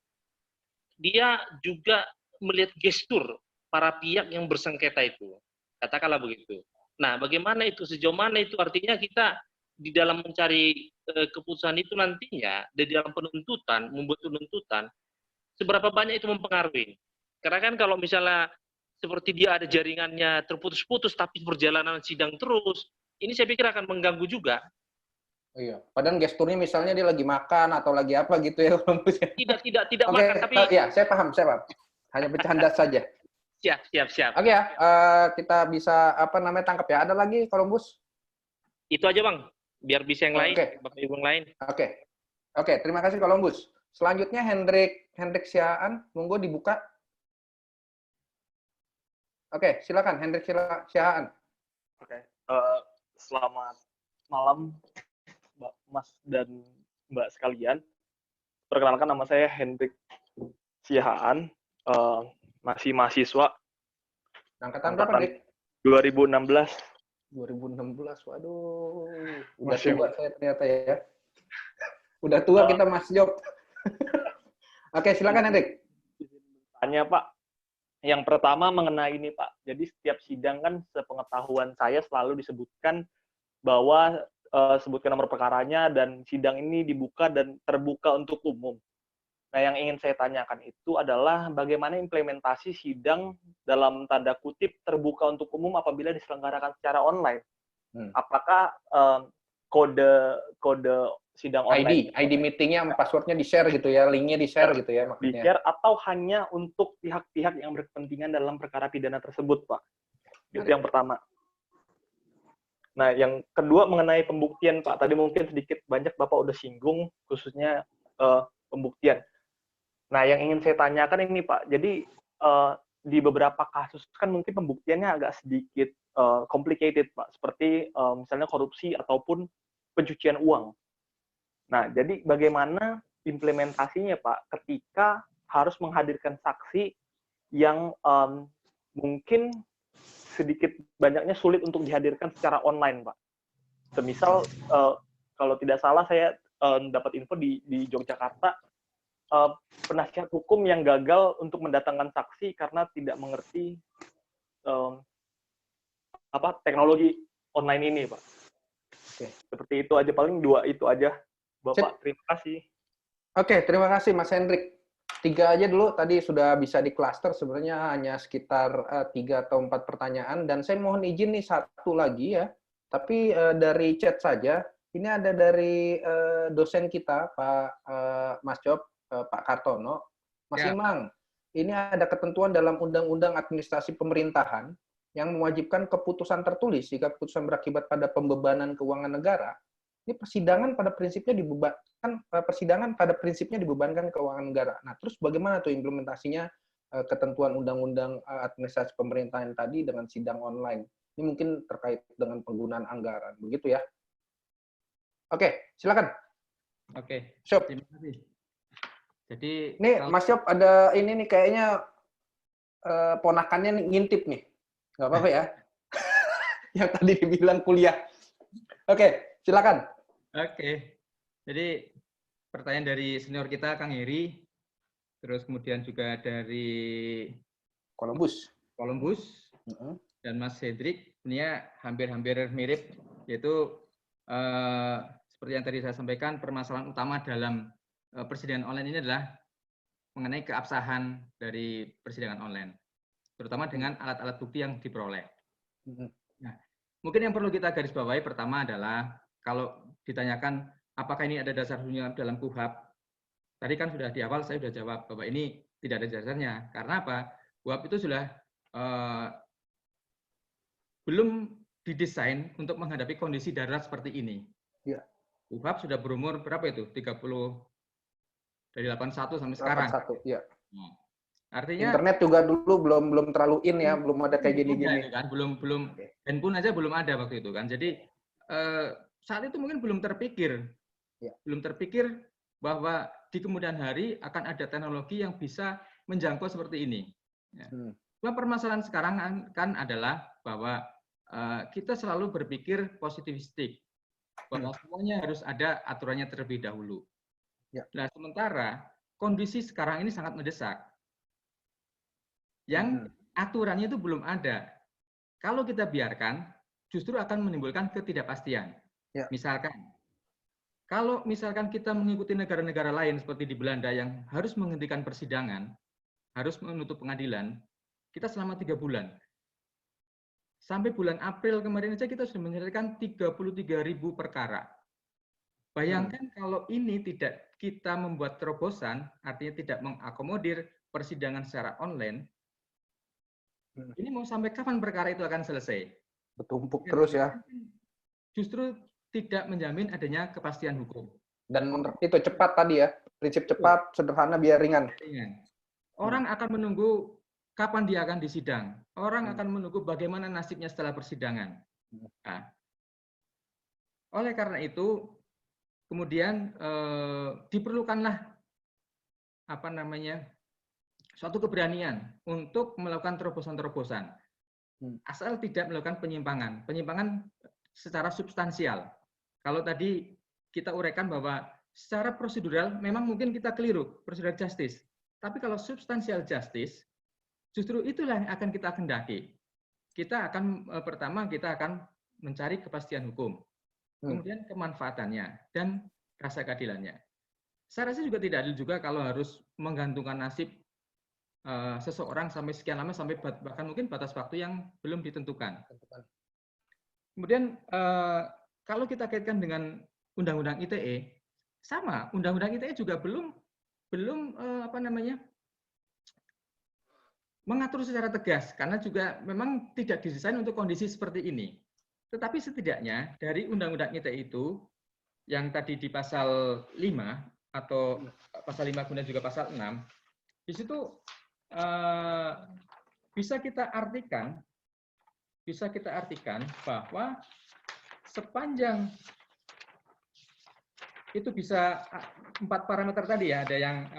dia juga melihat gestur para pihak yang bersengketa itu, katakanlah begitu. Nah, bagaimana itu, sejauh mana itu artinya kita di dalam mencari keputusan itu nantinya, di dalam penuntutan, membuat penuntutan, seberapa banyak itu mempengaruhi. Karena kan kalau misalnya seperti dia ada jaringannya terputus-putus tapi perjalanan sidang terus, ini saya pikir akan mengganggu juga. Iya. Padahal gesturnya misalnya dia lagi makan atau lagi apa gitu ya. Tidak Oke, makan, tapi ya saya paham. Hanya bercanda saja. Siap. Oke ya, kita bisa tangkap ya. Ada lagi Columbus? Itu aja Bang, biar bisa yang lain, Bapak Ibu yang lain. Oke, terima kasih Columbus. Selanjutnya Hendrik Siaan, monggo dibuka. Oke, silakan Hendrik Siaan. Oke, selamat malam Mbak Mas dan Mbak sekalian. Perkenalkan, nama saya Hendrik Sihaan, masih mahasiswa. Angkatan berapa, Hendrik? 2016. 2016, waduh. Udah tua saya ternyata ya. Udah tua kita Mas Job. Oke, silakan Hendrik. Tanya Pak, yang pertama mengenai ini Pak. Jadi setiap sidang kan sepengetahuan saya selalu disebutkan bahwa sebutkan nomor perkaranya dan sidang ini dibuka dan terbuka untuk umum. Nah, yang ingin saya tanyakan itu adalah bagaimana implementasi sidang dalam tanda kutip terbuka untuk umum apabila diselenggarakan secara online. Apakah kode sidang online ID meetingnya passwordnya di-share gitu ya, linknya di-share gitu ya maksudnya. di-share atau hanya untuk pihak-pihak yang berkepentingan dalam perkara pidana tersebut, Pak? Itu yang pertama. Nah, yang kedua mengenai pembuktian, Pak. Tadi mungkin sedikit banyak Bapak udah singgung, khususnya pembuktian. Nah, yang ingin saya tanyakan ini, Pak. Jadi, di beberapa kasus kan mungkin pembuktiannya agak sedikit complicated, Pak. Seperti misalnya korupsi ataupun pencucian uang. Nah, jadi bagaimana implementasinya, Pak, ketika harus menghadirkan saksi yang mungkin sedikit banyaknya sulit untuk dihadirkan secara online, Pak. Semisal, kalau tidak salah saya dapat info di Yogyakarta, penasihat hukum yang gagal untuk mendatangkan saksi karena tidak mengerti teknologi online ini, Pak. Oke. Seperti itu aja, paling 2 itu aja, Bapak. Terima kasih. Oke, terima kasih Mas Hendrik. 3 aja dulu, tadi sudah bisa di cluster, sebenarnya hanya sekitar 3 atau 4 pertanyaan, dan saya mohon izin nih 1 lagi ya, tapi dari chat saja. Ini ada dari dosen kita, Pak Mas Job, Pak Kartono. Mas Imang, ini ada ketentuan dalam Undang-Undang Administrasi Pemerintahan yang mewajibkan keputusan tertulis jika keputusan berakibat pada pembebanan keuangan negara. Ini persidangan pada prinsipnya dibebankan keuangan negara. Nah, terus bagaimana tuh implementasinya ketentuan Undang-Undang Administrasi Pemerintahan tadi dengan sidang online? Ini mungkin terkait dengan penggunaan anggaran, begitu ya? Oke, silakan. Oke, Syop. terima kasih. Jadi ini Mas Syop ada ini nih kayaknya ponakannya nih, ngintip nih. Nggak apa-apa ya? Yang tadi dibilang kuliah. Oke, silakan. Oke. Jadi pertanyaan dari senior kita Kang Heri, terus kemudian juga dari Columbus, dan Mas Hendrik, ini hampir-hampir mirip, yaitu seperti yang tadi saya sampaikan, permasalahan utama dalam persidangan online ini adalah mengenai keabsahan dari persidangan online, terutama dengan alat-alat bukti yang diperoleh. Nah, mungkin yang perlu kita garis bawahi pertama adalah kalau ditanyakan apakah ini ada dasar hukumnya dalam KUHP, tadi kan sudah di awal saya sudah jawab bahwa ini tidak ada dasarnya. Karena apa? KUHP itu sudah belum didesain untuk menghadapi kondisi darurat seperti ini. Ya. KUHP sudah berumur berapa itu? 30 dari 81 sampai sekarang. 81, ya. Artinya internet juga dulu belum terlalu in ya, belum ada kayak gini-gini. Kan? Belum handphone aja belum ada waktu itu kan. Jadi saat itu mungkin belum terpikir. Ya. Belum terpikir bahwa di kemudian hari akan ada teknologi yang bisa menjangkau seperti ini. Ya. Permasalahan sekarang kan adalah bahwa kita selalu berpikir positivistik, bahwa semuanya harus ada aturannya terlebih dahulu. Ya. Nah, sementara kondisi sekarang ini sangat mendesak, yang aturannya itu belum ada. Kalau kita biarkan, justru akan menimbulkan ketidakpastian. Ya. Misalkan, kalau misalkan kita mengikuti negara-negara lain seperti di Belanda yang harus menghentikan persidangan, harus menutup pengadilan, kita selama 3 bulan. Sampai bulan April kemarin saja kita sudah menyelesaikan 33.000 perkara. Bayangkan kalau ini tidak kita membuat terobosan, artinya tidak mengakomodir persidangan secara online, ini mau sampai kapan perkara itu akan selesai? Bertumpuk terus ya. Justru tidak menjamin adanya kepastian hukum. Dan itu cepat tadi ya, prinsip cepat, sederhana, biar ringan. Orang akan menunggu kapan dia akan disidang. Orang akan menunggu bagaimana nasibnya setelah persidangan. Nah, oleh karena itu, kemudian diperlukanlah suatu keberanian untuk melakukan terobosan-terobosan. Asal tidak melakukan penyimpangan. Penyimpangan secara substansial. Kalau tadi kita uraikan bahwa secara prosedural memang mungkin kita keliru, prosedural justice. Tapi kalau substansial justice, justru itulah yang akan kita kendaki. Pertama kita akan mencari kepastian hukum. kemudian kemanfaatannya, dan rasa keadilannya. Saya rasa juga tidak adil juga kalau harus menggantungkan nasib seseorang sampai sekian lama, sampai bahkan mungkin batas waktu yang belum ditentukan. Kemudian kalau kita kaitkan dengan Undang-Undang ITE, sama, Undang-Undang ITE juga belum mengatur secara tegas, karena juga memang tidak didesain untuk kondisi seperti ini. Tetapi setidaknya dari Undang-Undang ITE itu, yang tadi di pasal 5, atau pasal 5 kemudian juga pasal 6, di situ bisa kita artikan bahwa sepanjang itu bisa 4 parameter tadi ya, ada yang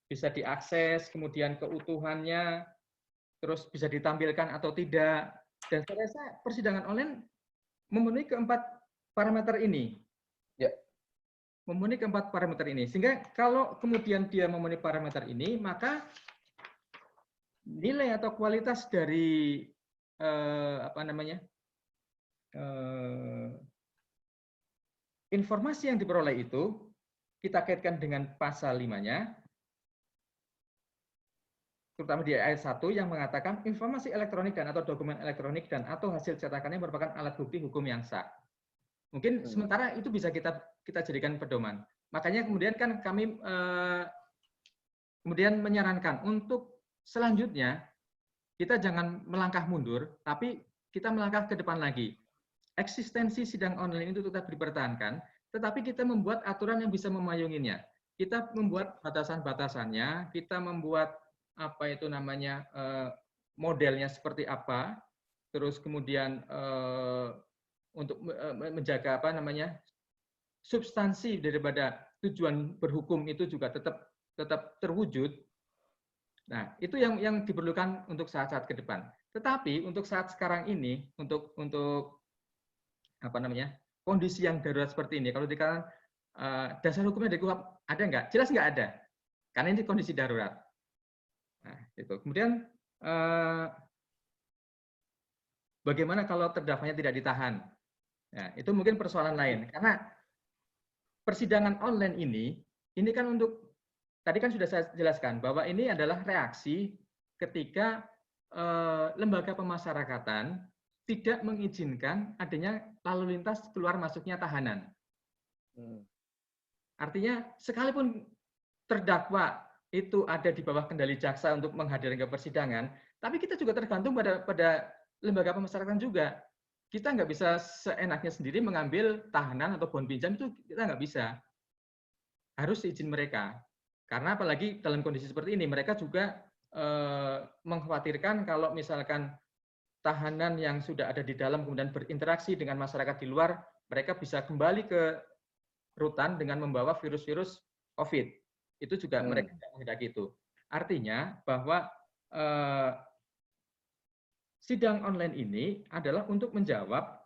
bisa diakses, kemudian keutuhannya, terus bisa ditampilkan atau tidak, dan saya rasa persidangan online memenuhi keempat parameter ini. Ya. Memenuhi keempat parameter ini, sehingga kalau kemudian dia memenuhi parameter ini, maka nilai atau kualitas dari informasi yang diperoleh itu kita kaitkan dengan pasal 5-nya, terutama di ayat 1 yang mengatakan informasi elektronik dan atau dokumen elektronik dan atau hasil cetakannya merupakan alat bukti hukum yang sah. Mungkin sementara itu bisa kita jadikan pedoman. Makanya kemudian kan kami kemudian menyarankan untuk selanjutnya kita jangan melangkah mundur, tapi kita melangkah ke depan lagi. Eksistensi sidang online itu tetap dipertahankan, tetapi kita membuat aturan yang bisa memayunginya. Kita membuat batasan-batasannya, kita membuat modelnya seperti apa, terus kemudian untuk menjaga substansi daripada tujuan berhukum itu juga tetap terwujud. Nah, itu yang diperlukan untuk saat-saat ke depan. Tetapi untuk saat sekarang ini, untuk kondisi yang darurat seperti ini, kalau dikatakan dasar hukumnya dari KUHP ada nggak? Jelas nggak ada, karena ini kondisi darurat. Nah, itu. Kemudian bagaimana kalau terdakwanya tidak ditahan? Nah, itu mungkin persoalan lain, karena persidangan online ini kan untuk, tadi kan sudah saya jelaskan bahwa ini adalah reaksi ketika lembaga pemasyarakatan tidak mengizinkan adanya lalu lintas keluar masuknya tahanan. Artinya sekalipun terdakwa itu ada di bawah kendali jaksa untuk menghadirkan ke persidangan, tapi kita juga tergantung pada lembaga pemasyarakatan juga. Kita nggak bisa seenaknya sendiri mengambil tahanan atau bond pinjam, itu kita nggak bisa. Harus izin mereka. Karena apalagi dalam kondisi seperti ini, mereka juga mengkhawatirkan kalau misalkan tahanan yang sudah ada di dalam kemudian berinteraksi dengan masyarakat di luar, mereka bisa kembali ke rutan dengan membawa virus-virus COVID. Itu juga mereka tidak menghendaki itu. Artinya bahwa sidang online ini adalah untuk menjawab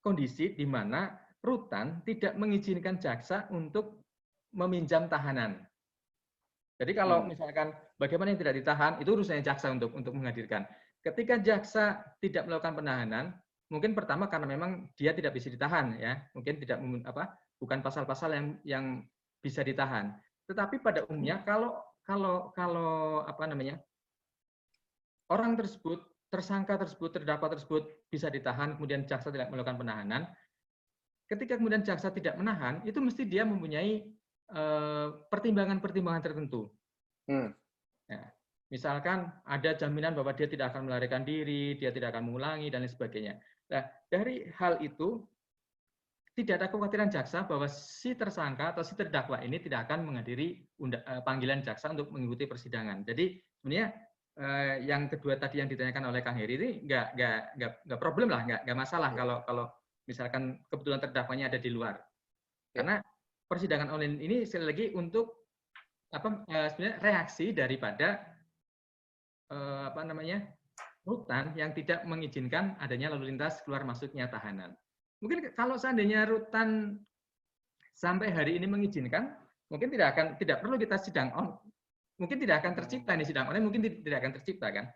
kondisi di mana rutan tidak mengizinkan jaksa untuk meminjam tahanan. Jadi kalau misalkan bagaimana yang tidak ditahan, itu urusannya jaksa untuk menghadirkan. Ketika jaksa tidak melakukan penahanan, mungkin pertama karena memang dia tidak bisa ditahan, ya, mungkin tidak bukan pasal-pasal yang bisa ditahan. Tetapi pada umumnya kalau orang tersebut, tersangka tersebut, terdakwa tersebut bisa ditahan, kemudian jaksa tidak melakukan penahanan. Ketika kemudian jaksa tidak menahan, itu mesti dia mempunyai pertimbangan-pertimbangan tertentu. Ya, misalkan ada jaminan bahwa dia tidak akan melarikan diri, dia tidak akan mengulangi, dan lain sebagainya. Nah, dari hal itu, tidak ada kekhawatiran jaksa bahwa si tersangka atau si terdakwa ini tidak akan menghadiri panggilan jaksa untuk mengikuti persidangan. Jadi sebenarnya yang kedua tadi yang ditanyakan oleh Kang Heri ini nggak problem lah, nggak masalah kalau misalkan kebetulan terdakwanya ada di luar. Karena persidangan online ini sekali lagi untuk sebenarnya reaksi daripada rutan yang tidak mengizinkan adanya lalu lintas keluar masuknya tahanan. Mungkin kalau seandainya rutan sampai hari ini mengizinkan, mungkin tidak perlu kita sidang on, mungkin tidak akan tercipta ini sidang online, mungkin tidak akan tercipta kan.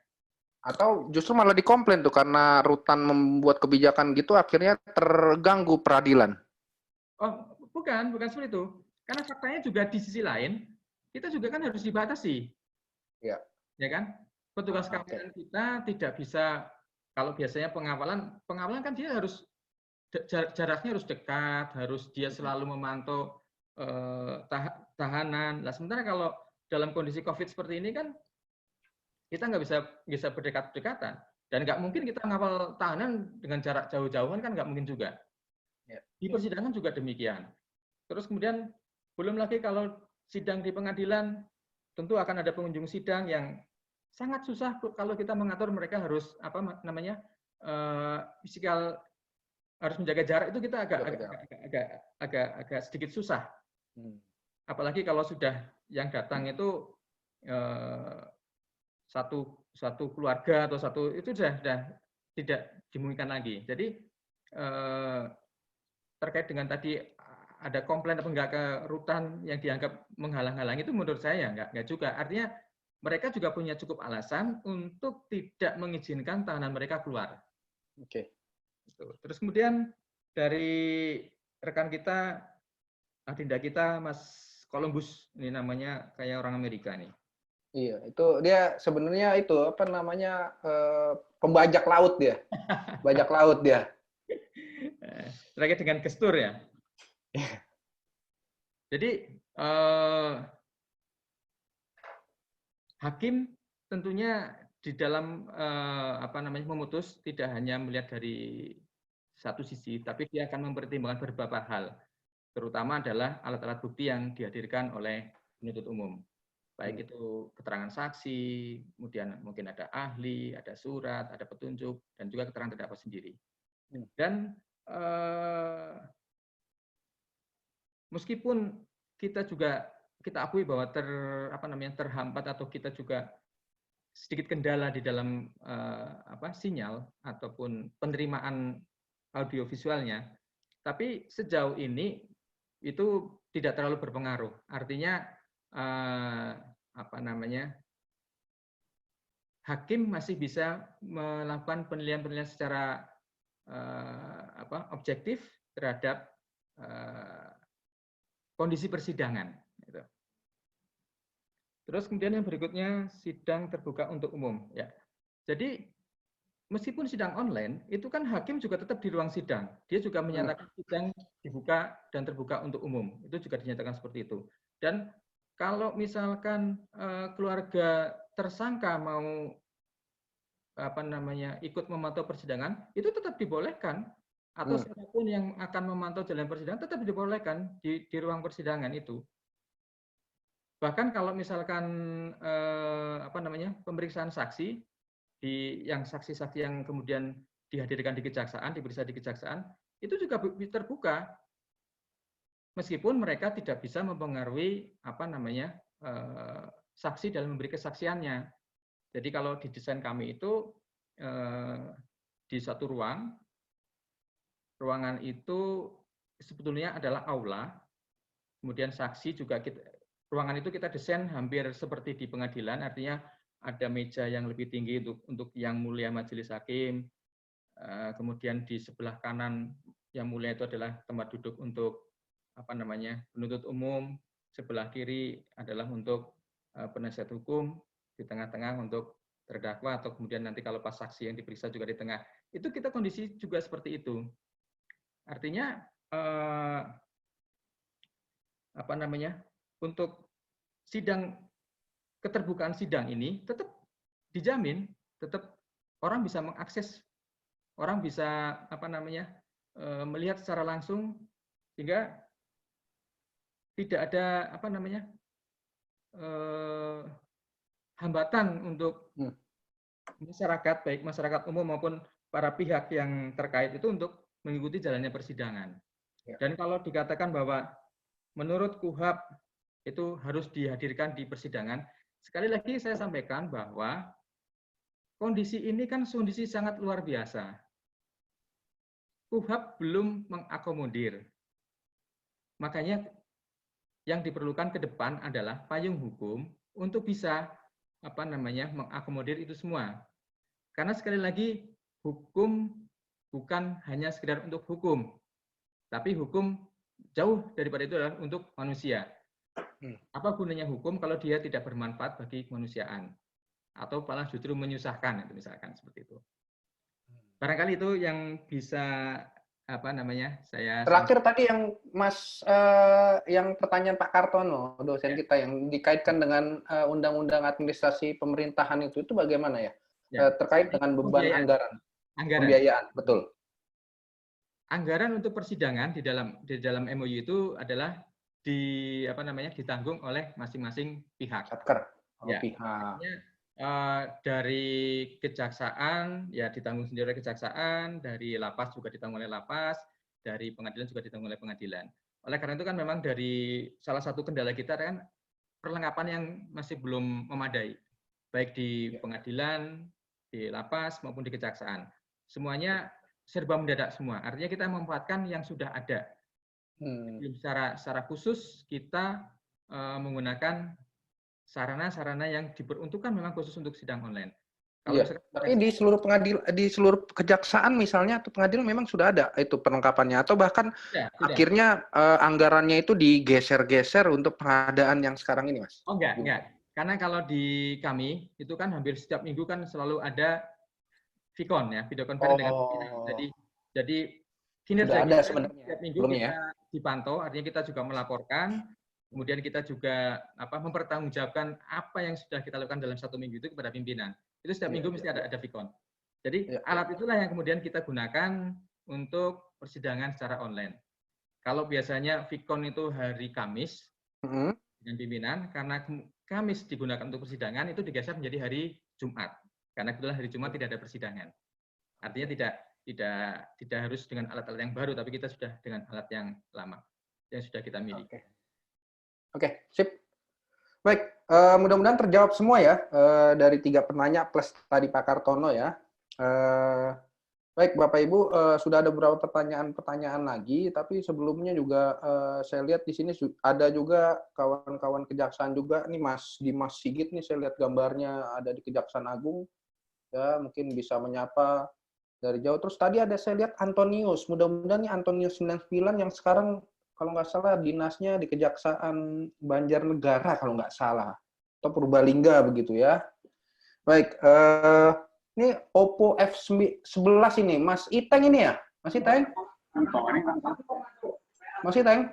Atau justru malah dikomplain tuh karena rutan membuat kebijakan gitu akhirnya terganggu peradilan. Oh, bukan seperti itu. Karena faktanya juga di sisi lain, kita juga kan harus dibatasi. Ya. Ya kan? Petugas keamanan kita tidak bisa, kalau biasanya pengawalan kan dia harus jaraknya harus dekat, harus dia selalu memantau tahanan. Nah, sementara kalau dalam kondisi COVID seperti ini kan kita nggak bisa berdekat-dekatan, dan nggak mungkin kita ngawal tahanan dengan jarak jauh-jauhan, kan nggak mungkin juga. Di persidangan juga demikian. Terus kemudian belum lagi kalau sidang di pengadilan, tentu akan ada pengunjung sidang yang sangat susah kalau kita mengatur mereka harus fisikal, harus menjaga jarak, itu kita agak sedikit susah. Apalagi kalau sudah yang datang itu satu keluarga atau itu sudah tidak dimungkinkan lagi. Jadi terkait dengan tadi ada komplain apa enggak ke rutan yang dianggap menghalang-halangi, itu menurut saya enggak juga. Artinya mereka juga punya cukup alasan untuk tidak mengizinkan tahanan mereka keluar. Oke. Terus kemudian dari rekan kita, adinda kita, Mas Columbus, ini namanya kayak orang Amerika nih. Iya, itu dia sebenarnya itu apa namanya pembajak laut dia, bajak laut dia. Terkait dengan gestur ya. Jadi hakim tentunya di dalam memutus tidak hanya melihat dari satu sisi, tapi dia akan mempertimbangkan beberapa hal, terutama adalah alat-alat bukti yang dihadirkan oleh penuntut umum, baik itu keterangan saksi, kemudian mungkin ada ahli, ada surat, ada petunjuk, dan juga keterangan terdakwa sendiri. Dan meskipun kita akui bahwa terhambat atau kita juga sedikit kendala di dalam sinyal ataupun penerimaan audiovisualnya, tapi sejauh ini itu tidak terlalu berpengaruh. Artinya hakim masih bisa melakukan penilaian secara objektif terhadap kondisi persidangan. Terus kemudian yang berikutnya, sidang terbuka untuk umum. Ya. Jadi meskipun sidang online, itu kan hakim juga tetap di ruang sidang. Dia juga menyatakan sidang dibuka dan terbuka untuk umum. Itu juga dinyatakan seperti itu. Dan kalau misalkan keluarga tersangka mau ikut memantau persidangan, itu tetap dibolehkan. Atau siapapun yang akan memantau jalan persidangan tetap dibolehkan di ruang persidangan itu. Bahkan kalau misalkan pemeriksaan saksi, yang saksi-saksi yang kemudian dihadirkan di kejaksaan, diperiksa di kejaksaan, itu juga terbuka, meskipun mereka tidak bisa mempengaruhi saksi dalam memberi kesaksiannya. Jadi kalau di desain kami itu di satu ruangan itu sebetulnya adalah aula, kemudian saksi juga ruangan itu kita desain hampir seperti di pengadilan, artinya ada meja yang lebih tinggi untuk yang mulia majelis hakim, kemudian di sebelah kanan yang mulia itu adalah tempat duduk untuk penuntut umum, sebelah kiri adalah untuk penasihat hukum, di tengah-tengah untuk terdakwa, atau kemudian nanti kalau pas saksi yang diperiksa juga di tengah. Itu kita kondisi juga seperti itu. Artinya untuk keterbukaan sidang ini tetap dijamin, tetap orang bisa mengakses, orang bisa melihat secara langsung, sehingga tidak ada hambatan untuk masyarakat, baik masyarakat umum maupun para pihak yang terkait itu untuk mengikuti jalannya persidangan. Dan kalau dikatakan bahwa menurut KUHAP itu harus dihadirkan di persidangan, sekali lagi saya sampaikan bahwa kondisi ini kan kondisi sangat luar biasa. KUHAP belum mengakomodir. Makanya yang diperlukan ke depan adalah payung hukum untuk bisa mengakomodir itu semua. Karena sekali lagi hukum bukan hanya sekedar untuk hukum, tapi hukum jauh daripada itu adalah untuk manusia. Apa gunanya hukum kalau dia tidak bermanfaat bagi kemanusiaan atau malah justru menyusahkan, itu misalkan seperti itu. Barangkali itu yang bisa saya terakhir tadi yang yang pertanyaan Pak Kartono, dosen kita, yang dikaitkan dengan undang-undang administrasi pemerintahan itu bagaimana ya? Terkait dengan beban anggaran. Pembiayaan, betul. Anggaran untuk persidangan di dalam MOU itu adalah ditanggung oleh masing-masing pihak. Pihak. Dari kejaksaan ya ditanggung sendiri oleh kejaksaan, dari lapas juga ditanggung oleh lapas, dari pengadilan juga ditanggung oleh pengadilan. Oleh karena itu kan memang dari salah satu kendala kita kan perlengkapan yang masih belum memadai, baik di pengadilan, di lapas maupun di kejaksaan. Semuanya serba mendadak semua. Artinya kita memanfaatkan yang sudah ada. Secara khusus kita menggunakan sarana-sarana yang diperuntukkan memang khusus untuk sidang online. Tapi di seluruh kejaksaan misalnya atau pengadilan memang sudah ada itu perlengkapannya, atau bahkan akhirnya anggarannya itu digeser-geser untuk pengadaan yang sekarang ini, Mas? Oh enggak. Karena kalau di kami itu kan hampir setiap minggu kan selalu ada Vicon ya, video conference dengan pimpinan. Jadi kinerja kita setiap minggu kita dipantau, artinya kita juga melaporkan, kemudian kita juga mempertanggungjawabkan apa yang sudah kita lakukan dalam satu minggu itu kepada pimpinan. Itu setiap minggu mesti ada Vicon. Jadi alat itulah yang kemudian kita gunakan untuk persidangan secara online. Kalau biasanya Vicon itu hari Kamis dengan pimpinan, karena Kamis digunakan untuk persidangan, itu digeser menjadi hari Jumat. Karena kebetulan hari Jumat tidak ada persidangan. Artinya tidak harus dengan alat-alat yang baru, tapi kita sudah dengan alat yang lama yang sudah kita miliki. Oke, sip. Baik, mudah-mudahan terjawab semua ya dari 3 penanya plus tadi Pak Kartono ya. Baik, Bapak Ibu, sudah ada beberapa pertanyaan lagi, tapi sebelumnya juga saya lihat di sini ada juga kawan-kawan kejaksaan juga nih, Mas Dimas Sigit nih, saya lihat gambarnya ada di Kejaksaan Agung. Ya, mungkin bisa menyapa dari jauh. Terus tadi ada saya lihat Antonius, mudah-mudahan nih Antonius 99 yang sekarang kalau nggak salah dinasnya di Kejaksaan Banjarnegara kalau nggak salah, atau Purbalingga begitu ya. Baik, ini Oppo F11 ini, Mas Iteng ini ya? Mas Iteng? Mas Iteng?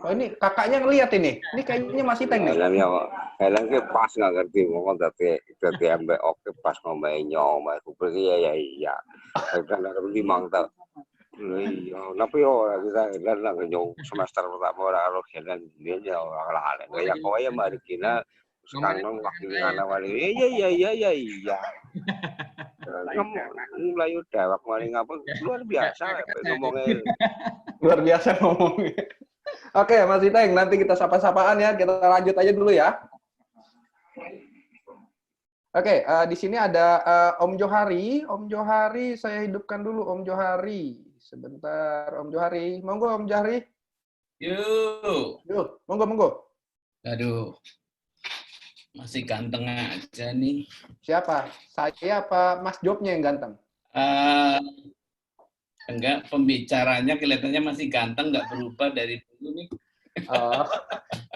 Oh ini kakaknya ngelihat ini kayaknya Mas Iteng nih. Kailan ki pas nggak ngerti ngomong dadi ambek oke pas ngomongnya Mas Kupri ya iya. Kan ada 5 tahun. Iya, tapi kita lan semester pertama ora karo jalan dia ya ora kalah. Kayak kowe ya mari kina sekarang waktu anak wali. Iya. Mulai udah waktu mari ngapa luar biasa ngomongnya. Luar biasa ngomongnya. Oke, Mas Iteng, nanti kita sapa-sapaan ya. Kita lanjut aja dulu ya. Oke, di sini ada Om Johari. Om Johari, saya hidupkan dulu Om Johari. Sebentar, Om Johari. Monggo, Om Johari. Yuk, monggo. Aduh, masih ganteng aja nih. Siapa? Saya apa Mas Jobnya yang ganteng? Enggak, pembicaranya kelihatannya masih ganteng, nggak berubah dari dulu nih. Oh,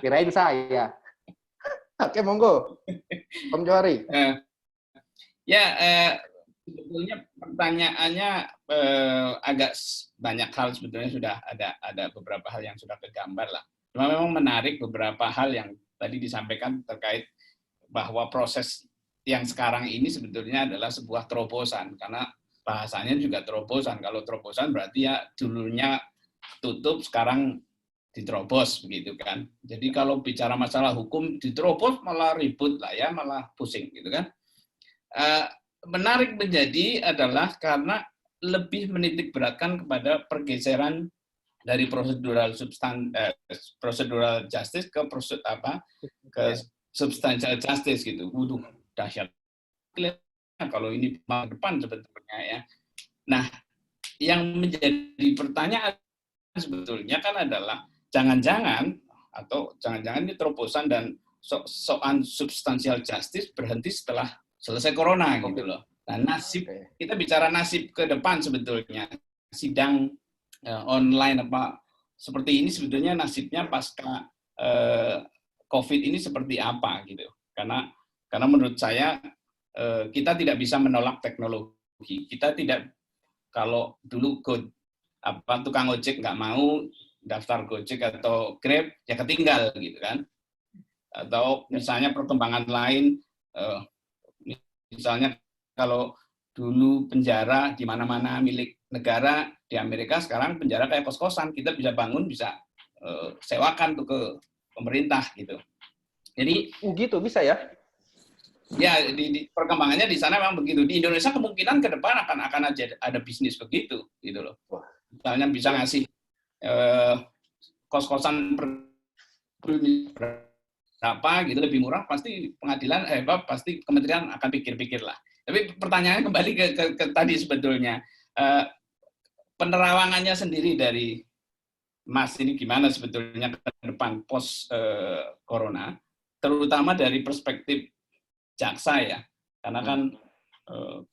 kirain saya. Oke, monggo. Om Johari. Sebetulnya pertanyaannya agak banyak hal, sebetulnya sudah ada beberapa hal yang sudah kegambar lah. Cuma memang menarik beberapa hal yang tadi disampaikan terkait bahwa proses yang sekarang ini sebetulnya adalah sebuah terobosan, karena bahasanya juga terobosan. Kalau terobosan berarti ya dulunya tutup, sekarang diterobos begitu kan. Jadi kalau bicara masalah hukum diterobos malah ribut lah ya, malah pusing gitu kan. Menarik menjadi adalah karena lebih menitik beratkan kepada pergeseran dari procedural justice ke substantial justice gitu. Waduh, dahsyat. Kalau ini depan sebetulnya ya. Nah, yang menjadi pertanyaan sebetulnya kan adalah jangan-jangan ini terobosan dan soal substantial justice berhenti setelah selesai corona gitu loh. Nah, kita bicara nasib ke depan sebetulnya. Sidang online seperti ini sebetulnya nasibnya pasca COVID ini seperti apa gitu. Karena menurut saya kita tidak bisa menolak teknologi. Kita tidak, kalau dulu tukang ojek nggak mau daftar Gojek atau Grab, ya ketinggal gitu kan. Atau misalnya perkembangan lain, misalnya kalau dulu penjara di mana-mana milik negara di Amerika, sekarang penjara kayak kos-kosan, kita bisa bangun, bisa sewakan tuh ke pemerintah gitu. Jadi gitu bisa ya? Ya, di perkembangannya di sana memang begitu. Di Indonesia kemungkinan ke depan akan ada bisnis begitu gitu loh. Misalnya bisa ngasih kos-kosan berapa gitu lebih murah, pasti pengadilan pasti kementerian akan pikir-pikir lah. Tapi pertanyaannya kembali ke tadi sebetulnya penerawangannya sendiri dari Mas ini gimana sebetulnya ke depan pos corona, terutama dari perspektif jaksa ya, karena kan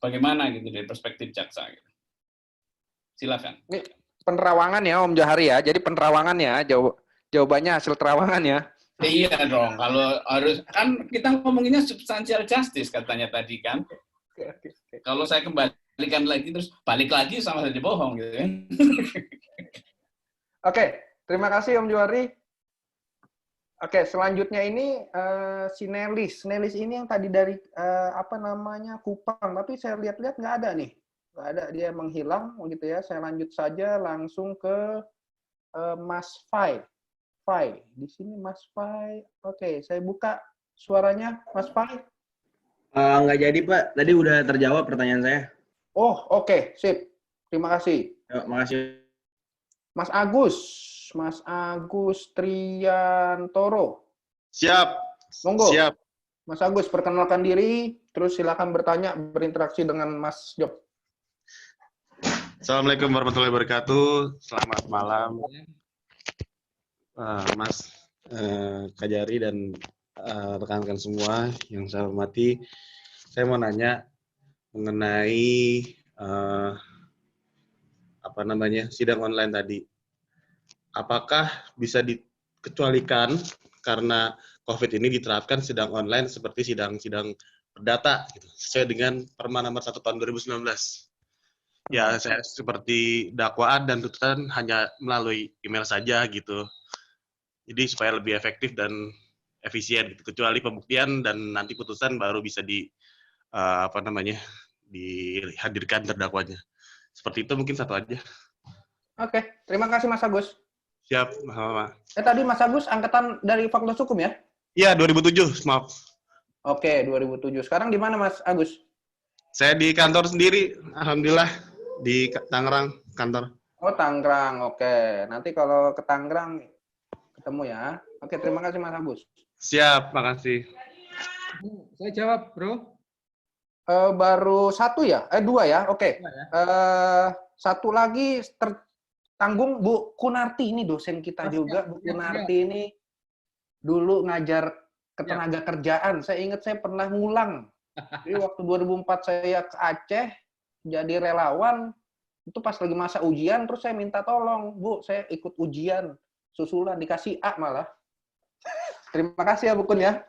bagaimana gitu dari perspektif jaksa gitu. Silakan. Ini penerawangan ya Om Johari ya, jadi penerawangan ya, jawabannya hasil terawangan ya. Iya dong, kalau harus kan kita ngomonginnya substansial justice katanya tadi kan. Kalau saya kembalikan lagi terus balik lagi sama saja bohong gitu kan. Oke, terima kasih Om Johari. Oke, selanjutnya ini si Nelis. Nelis ini yang tadi dari Kupang, tapi saya lihat-lihat nggak ada nih. Nggak ada, dia menghilang gitu ya. Saya lanjut saja langsung ke Mas Fai. Fai, di sini Mas Fai. Oke, saya buka suaranya, Mas Fai. Nggak jadi, Pak. Tadi udah terjawab pertanyaan saya. Oh, oke, sip. Terima kasih. Yuk, makasih. Mas Agus Triantoro. Siap. Monggo. Siap. Mas Agus, perkenalkan diri, terus silakan bertanya, berinteraksi dengan Mas Job. Assalamualaikum warahmatullahi wabarakatuh. Selamat malam, Mas Kajari dan rekan-rekan semua yang saya hormati. Saya mau nanya mengenai sidang online tadi. Apakah bisa dikecualikan karena COVID ini diterapkan sidang online seperti sidang-sidang perdata gitu, sesuai dengan Perma nomor 1 tahun 2019. Ya, saya seperti dakwaan dan tuntutan hanya melalui email saja gitu. Jadi supaya lebih efektif dan efisien gitu. Kecuali pembuktian dan nanti putusan baru bisa dihadirkan terdakwanya. Seperti itu mungkin satu aja. Oke, terima kasih Mas Agus. Siap, sama-sama. Tadi Mas Agus angkatan dari Fakultas Hukum ya? Iya, 2007, maaf. Oke, 2007. Sekarang di mana Mas Agus? Saya di kantor sendiri, alhamdulillah, di Tangerang, kantor. Oh, Tangerang. Oke, nanti kalau ke Tangerang ketemu ya. Oke, terima kasih Mas Agus. Siap, makasih. Saya jawab, Bro. Baru satu ya? Dua ya? Oke. Satu lagi tertanggung Bu Kunarti, ini dosen kita juga. Bu Kunarti ini dulu ngajar ketenaga kerjaan. Saya ingat saya pernah ngulang. Jadi waktu 2004 saya ke Aceh, jadi relawan, itu pas lagi masa ujian, terus saya minta tolong, Bu, saya ikut ujian, susulan, dikasih A malah. Terima kasih ya, Bu Kun ya.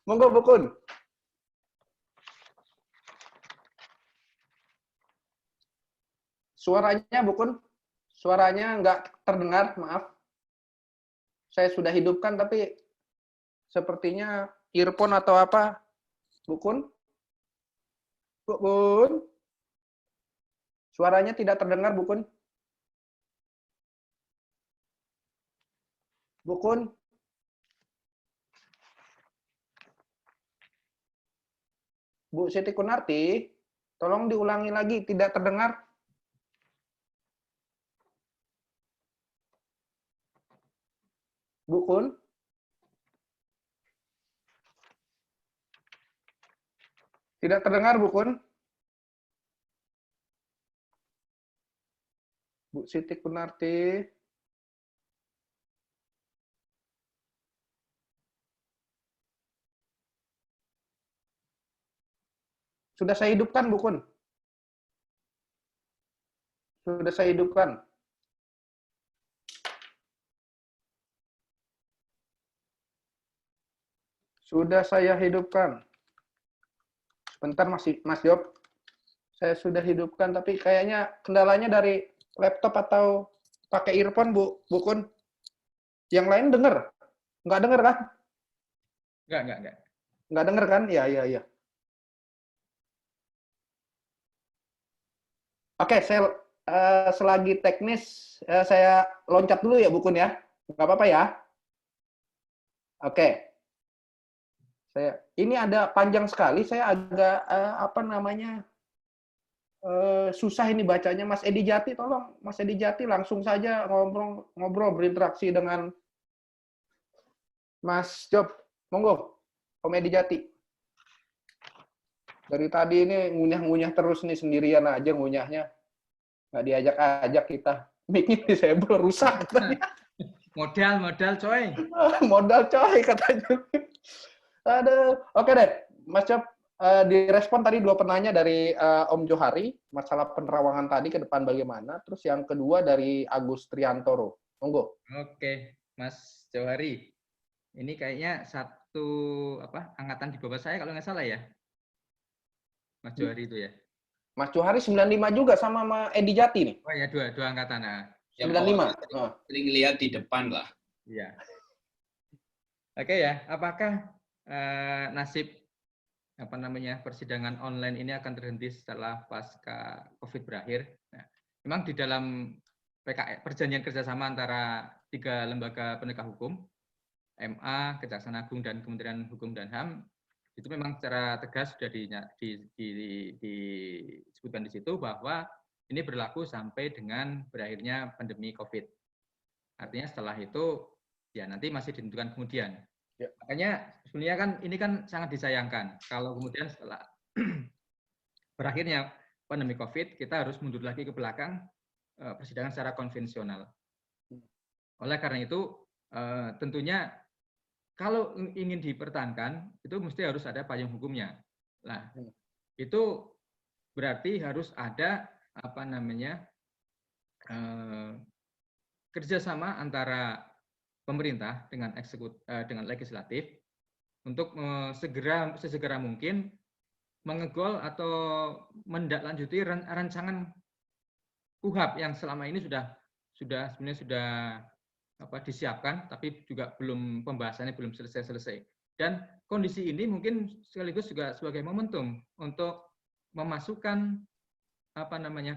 Monggo, Bu Kun. Suaranya, Bu Kun, suaranya nggak terdengar, maaf. Saya sudah hidupkan, tapi sepertinya earphone atau apa, Bu Kun? Bu Kun? Suaranya tidak terdengar, Bu Kun? Bu Kun? Bu Siti Kunarti, tolong diulangi lagi, tidak terdengar. Bu Kun? Tidak terdengar, Bu Kun? Bu Siti Kunarti. Sudah saya hidupkan, Bu Kun. Sudah saya hidupkan. Sudah saya hidupkan. Sebentar Mas Job. Saya sudah hidupkan, tapi kayaknya kendalanya dari laptop atau pakai earphone, Bu Kun. Yang lain dengar? Nggak dengar kan? Enggak. Nggak dengar kan? Ya. Oke, saya selagi teknis, saya loncat dulu ya, Bu Kun ya. Nggak apa-apa ya? Oke. Ini ada panjang sekali, saya agak susah ini bacanya. Mas Edi Jati, tolong Mas Edi Jati langsung saja ngobrol berinteraksi dengan Mas Job. Monggo, Om Edi Jati. Dari tadi ini ngunyah-ngunyah terus nih, sendirian aja ngunyahnya. Nggak diajak-ajak kita. Mic-nya disable, rusak katanya. Modal coy. Modal coy katanya. Aduh. Oke deh, Mas Job, direspon tadi 2 penanya dari Om Johari, masalah penerawangan tadi ke depan bagaimana, terus yang kedua dari Agus Triantoro. Monggo. Oke, Mas Johari. Ini kayaknya satu angkatan di bawah saya kalau nggak salah ya. Mas Johari itu ya. Mas Johari 95 juga sama Edi Jati nih. Oh ya, dua angkatan. Nah. 95. Sering lihat di depan lah. Iya. Oke ya, apakah nasib persidangan online ini akan terhenti setelah pasca COVID berakhir? Nah, memang di dalam perjanjian kerjasama antara 3 lembaga penegak hukum, MA, Kejaksaan Agung, dan Kementerian Hukum dan HAM, itu memang secara tegas sudah disebutkan di situ bahwa ini berlaku sampai dengan berakhirnya pandemi COVID. Artinya setelah itu ya nanti masih ditentukan kemudian. Ya. Makanya sebenarnya kan ini kan sangat disayangkan kalau kemudian setelah berakhirnya pandemi COVID kita harus mundur lagi ke belakang persidangan secara konvensional. Oleh karena itu tentunya kalau ingin dipertahankan itu mesti harus ada payung hukumnya. Nah, itu berarti harus ada kerjasama antara pemerintah dengan legislatif untuk sesegera mungkin mengegol atau menindaklanjuti rancangan KUHP yang selama ini sudah disiapkan, tapi juga pembahasannya belum selesai. Dan kondisi ini mungkin sekaligus juga sebagai momentum untuk memasukkan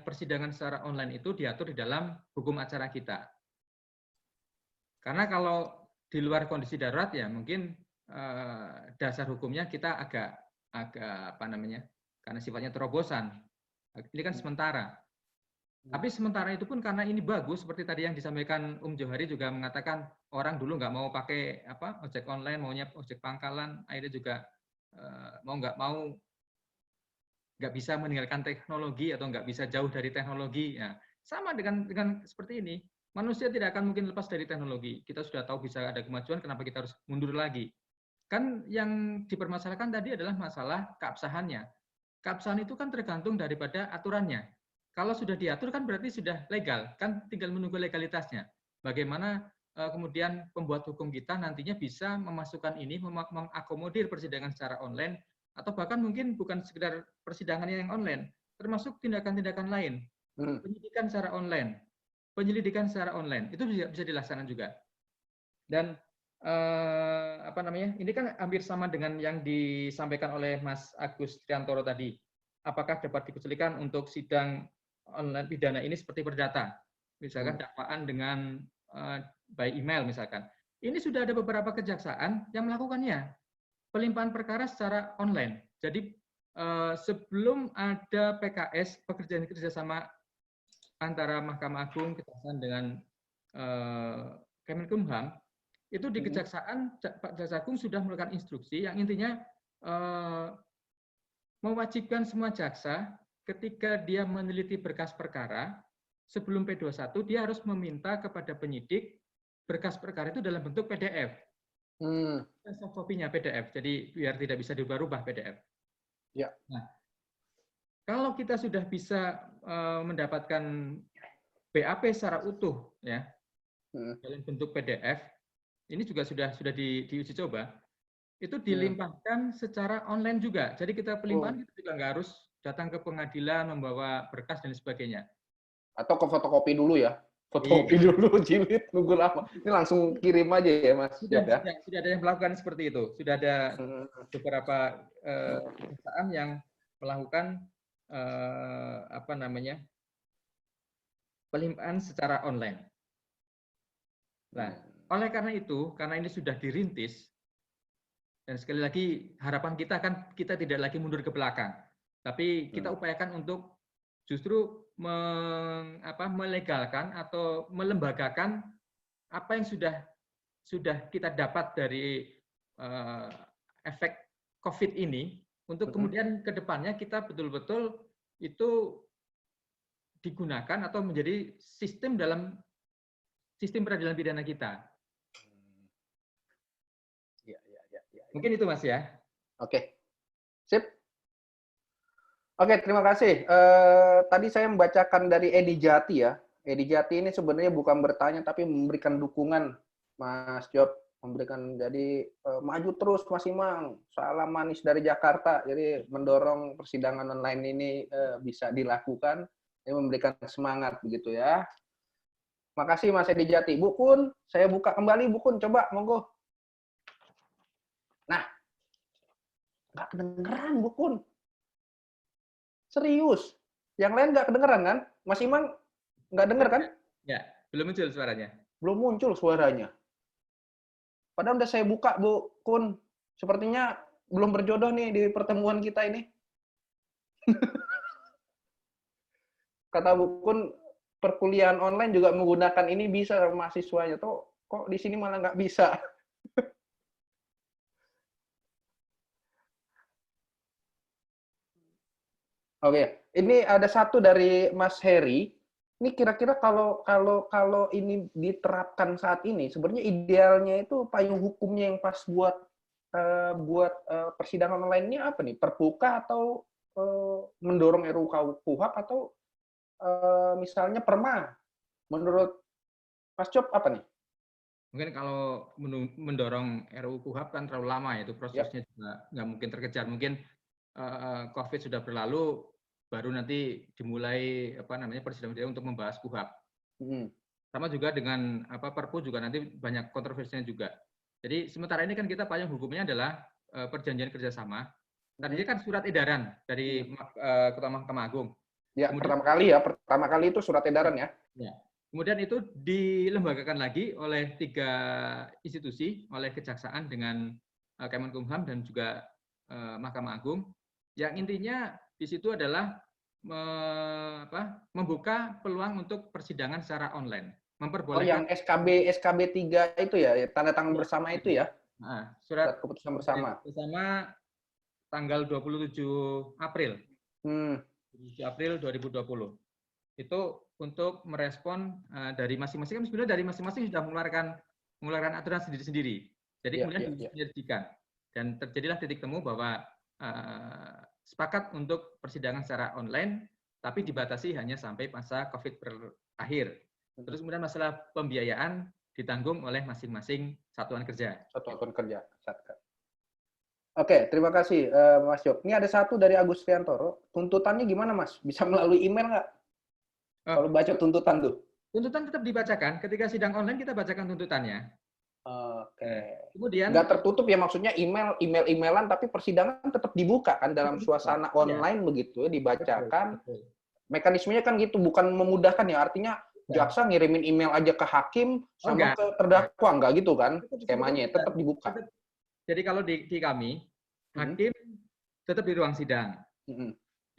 persidangan secara online itu diatur di dalam hukum acara kita. Karena kalau di luar kondisi darurat ya mungkin dasar hukumnya kita agak karena sifatnya terobosan. Ini kan sementara. Tapi sementara itu pun karena ini bagus, seperti tadi yang disampaikan Johari juga mengatakan orang dulu nggak mau pakai ojek online, maunya ojek pangkalan, akhirnya juga nggak bisa meninggalkan teknologi atau nggak bisa jauh dari teknologi. Ya, sama dengan seperti ini, manusia tidak akan mungkin lepas dari teknologi. Kita sudah tahu bisa ada kemajuan, kenapa kita harus mundur lagi? Kan yang dipermasalahkan tadi adalah masalah keabsahannya. Keabsahan itu kan tergantung daripada aturannya. Kalau sudah diatur kan berarti sudah legal, kan tinggal menunggu legalitasnya. Bagaimana kemudian pembuat hukum kita nantinya bisa memasukkan ini, mengakomodir persidangan secara online, atau bahkan mungkin bukan sekedar persidangan yang online, termasuk tindakan-tindakan lain, penyidikan secara online, penyelidikan secara online, itu bisa dilaksanakan juga. Dan ini kan hampir sama dengan yang disampaikan oleh Mas Agus Triantoro tadi. Apakah dapat dikecualikan untuk sidang online pidana ini seperti perdata, misalkan dakwaan dengan by email misalkan. Ini sudah ada beberapa kejaksaan yang melakukannya, pelimpahan perkara secara online. Jadi sebelum ada PKS, pekerjaan kerjasama antara Mahkamah Agung, Kejaksaan dengan Kemenkumham, itu di kejaksaan Pak Jaksa Agung sudah melakukan instruksi yang intinya mewajibkan semua jaksa ketika dia meneliti berkas perkara, sebelum P21, dia harus meminta kepada penyidik berkas perkara itu dalam bentuk PDF. Soft copy-nya PDF, jadi biar tidak bisa dirubah-rubah PDF. Ya. Nah, Kalau kita sudah bisa mendapatkan BAP secara utuh, ya, dalam bentuk PDF, ini juga sudah diuji coba, itu dilimpahkan secara online juga. Jadi kita pelimpahan kita juga nggak harus datang ke pengadilan membawa berkas dan sebagainya. Atau ke fotokopi dulu ya, fotokopi dulu, jilid, nunggu lama. Ini langsung kirim aja ya, Mas. Sudah ada yang melakukan seperti itu. Sudah ada beberapa perusahaan yang melakukan pelimpahan secara online. Nah, oleh karena itu, karena ini sudah dirintis, dan sekali lagi harapan kita kan kita tidak lagi mundur ke belakang, tapi kita upayakan untuk justru melegalkan atau melembagakan apa yang sudah kita dapat dari efek COVID ini, untuk kemudian ke depannya kita betul-betul itu digunakan atau menjadi sistem dalam sistem peradilan pidana kita. Ya. Mungkin itu, Mas, ya. Oke. Sip. Oke, terima kasih. Tadi saya membacakan dari Edi Jati ya. Edi Jati ini sebenarnya bukan bertanya tapi memberikan dukungan, Mas Job. Jadi maju terus Mas Imang. Salam manis dari Jakarta. Jadi mendorong persidangan online ini bisa dilakukan. Ini memberikan semangat begitu ya. Makasih Mas Edi Jati. Bu Kun, saya buka kembali Bu Kun, coba monggo. Nah, nggak kedengeran Bu Kun. Serius. Yang lain nggak kedengeran kan? Mas Imang nggak denger kan? Ya, belum muncul suaranya. Belum muncul suaranya. Padahal udah saya buka Bu Kun. Sepertinya belum berjodoh nih di pertemuan kita ini. Kata Bu Kun, perkuliahan online juga menggunakan ini bisa mahasiswanya. Tuh, kok di sini malah nggak bisa? Oke, ini ada satu dari Mas Heri. Ini kira-kira kalau ini diterapkan saat ini, sebenarnya idealnya itu payung hukumnya yang pas buat persidangan online ini apa nih? Perpukah atau mendorong RUU KUHP atau misalnya perma? Menurut Mas Job apa nih? Mungkin kalau mendorong RUU KUHP kan terlalu lama ya, itu prosesnya juga nggak mungkin terkejar. Mungkin COVID sudah berlalu, baru nanti dimulai persidangan untuk membahas KUHP. Sama juga dengan Perpu juga nanti banyak kontroversinya juga. Jadi sementara ini kan kita payung hukumnya adalah perjanjian kerjasama. Tadinya kan surat edaran dari Ketua Mahkamah Agung. Ya, kemudian, pertama kali itu surat edaran ya. Ya. Kemudian itu dilembagakan lagi oleh 3 institusi, oleh Kejaksaan dengan Kemenkumham dan juga Mahkamah Agung. Yang intinya di situ adalah membuka peluang untuk persidangan secara online. Memperbolehkan. Oh, yang SKB 3 itu ya, tanda tangan bersama itu ya? Nah, surat keputusan bersama. Bersama tanggal 27 April. 27 April 2020. Itu untuk merespon dari masing-masing, sebenarnya dari masing-masing sudah mengeluarkan aturan sendiri-sendiri. Jadi kemudian disinergikan. Dan terjadilah titik temu bahwa sepakat untuk persidangan secara online, tapi dibatasi hanya sampai masa COVID berakhir. Terus kemudian masalah pembiayaan ditanggung oleh masing-masing satuan kerja. Satuan kerja. Oke, terima kasih Mas Job. Ini ada satu dari Agus Riantoro. Tuntutannya gimana Mas? Bisa melalui email nggak? Kalau baca tuntutan tuh. Tuntutan tetap dibacakan. Ketika sidang online kita bacakan tuntutannya. Oke. Kemudian nggak tertutup ya, maksudnya emailan tapi persidangan tetap dibuka kan dalam suasana online begitu ya, dibacakan. Mekanismenya kan gitu, bukan memudahkan ya. Artinya jaksa ngirimin email aja ke hakim sama ke terdakwa, nggak gitu kan skemanya, tetap dibuka. Jadi kalau di kami, hakim tetap di ruang sidang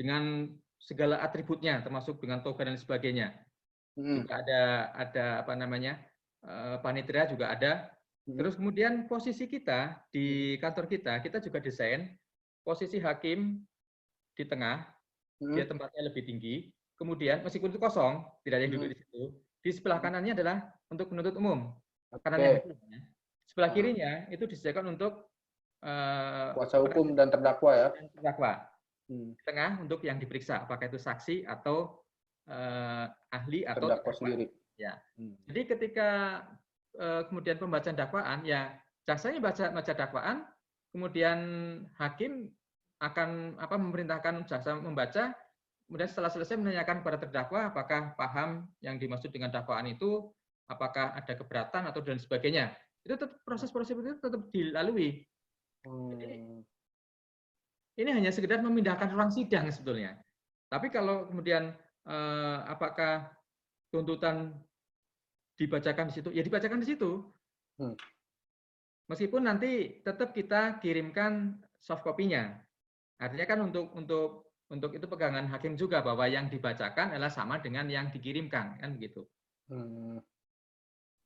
dengan segala atributnya, termasuk dengan toga dan sebagainya. Juga ada panitia juga ada. Terus kemudian posisi kita di kantor kita juga desain posisi hakim di tengah, dia tempatnya lebih tinggi. Kemudian meskipun itu kosong, tidak ada yang duduk di situ. Di sebelah kanannya adalah untuk penuntut umum. Kanannya sebelah kirinya itu disediakan untuk kuasa hukum dan terdakwa ya. Terdakwa. tengah untuk yang diperiksa, apakah itu saksi atau ahli atau terdakwa sendiri. Ya. Jadi ketika kemudian pembacaan dakwaan, ya jaksanya baca dakwaan, kemudian hakim akan memerintahkan jaksa membaca, kemudian setelah selesai menanyakan kepada terdakwa apakah paham yang dimaksud dengan dakwaan itu, apakah ada keberatan atau dan sebagainya. Itu tetap proses-proses itu tetap dilalui. Jadi, ini hanya sekedar memindahkan ruang sidang sebetulnya. Tapi kalau kemudian apakah tuntutan dibacakan di situ, ya dibacakan di situ. Meskipun nanti tetap kita kirimkan soft copy-nya. Artinya kan untuk itu pegangan hakim juga bahwa yang dibacakan adalah sama dengan yang dikirimkan, kan begitu.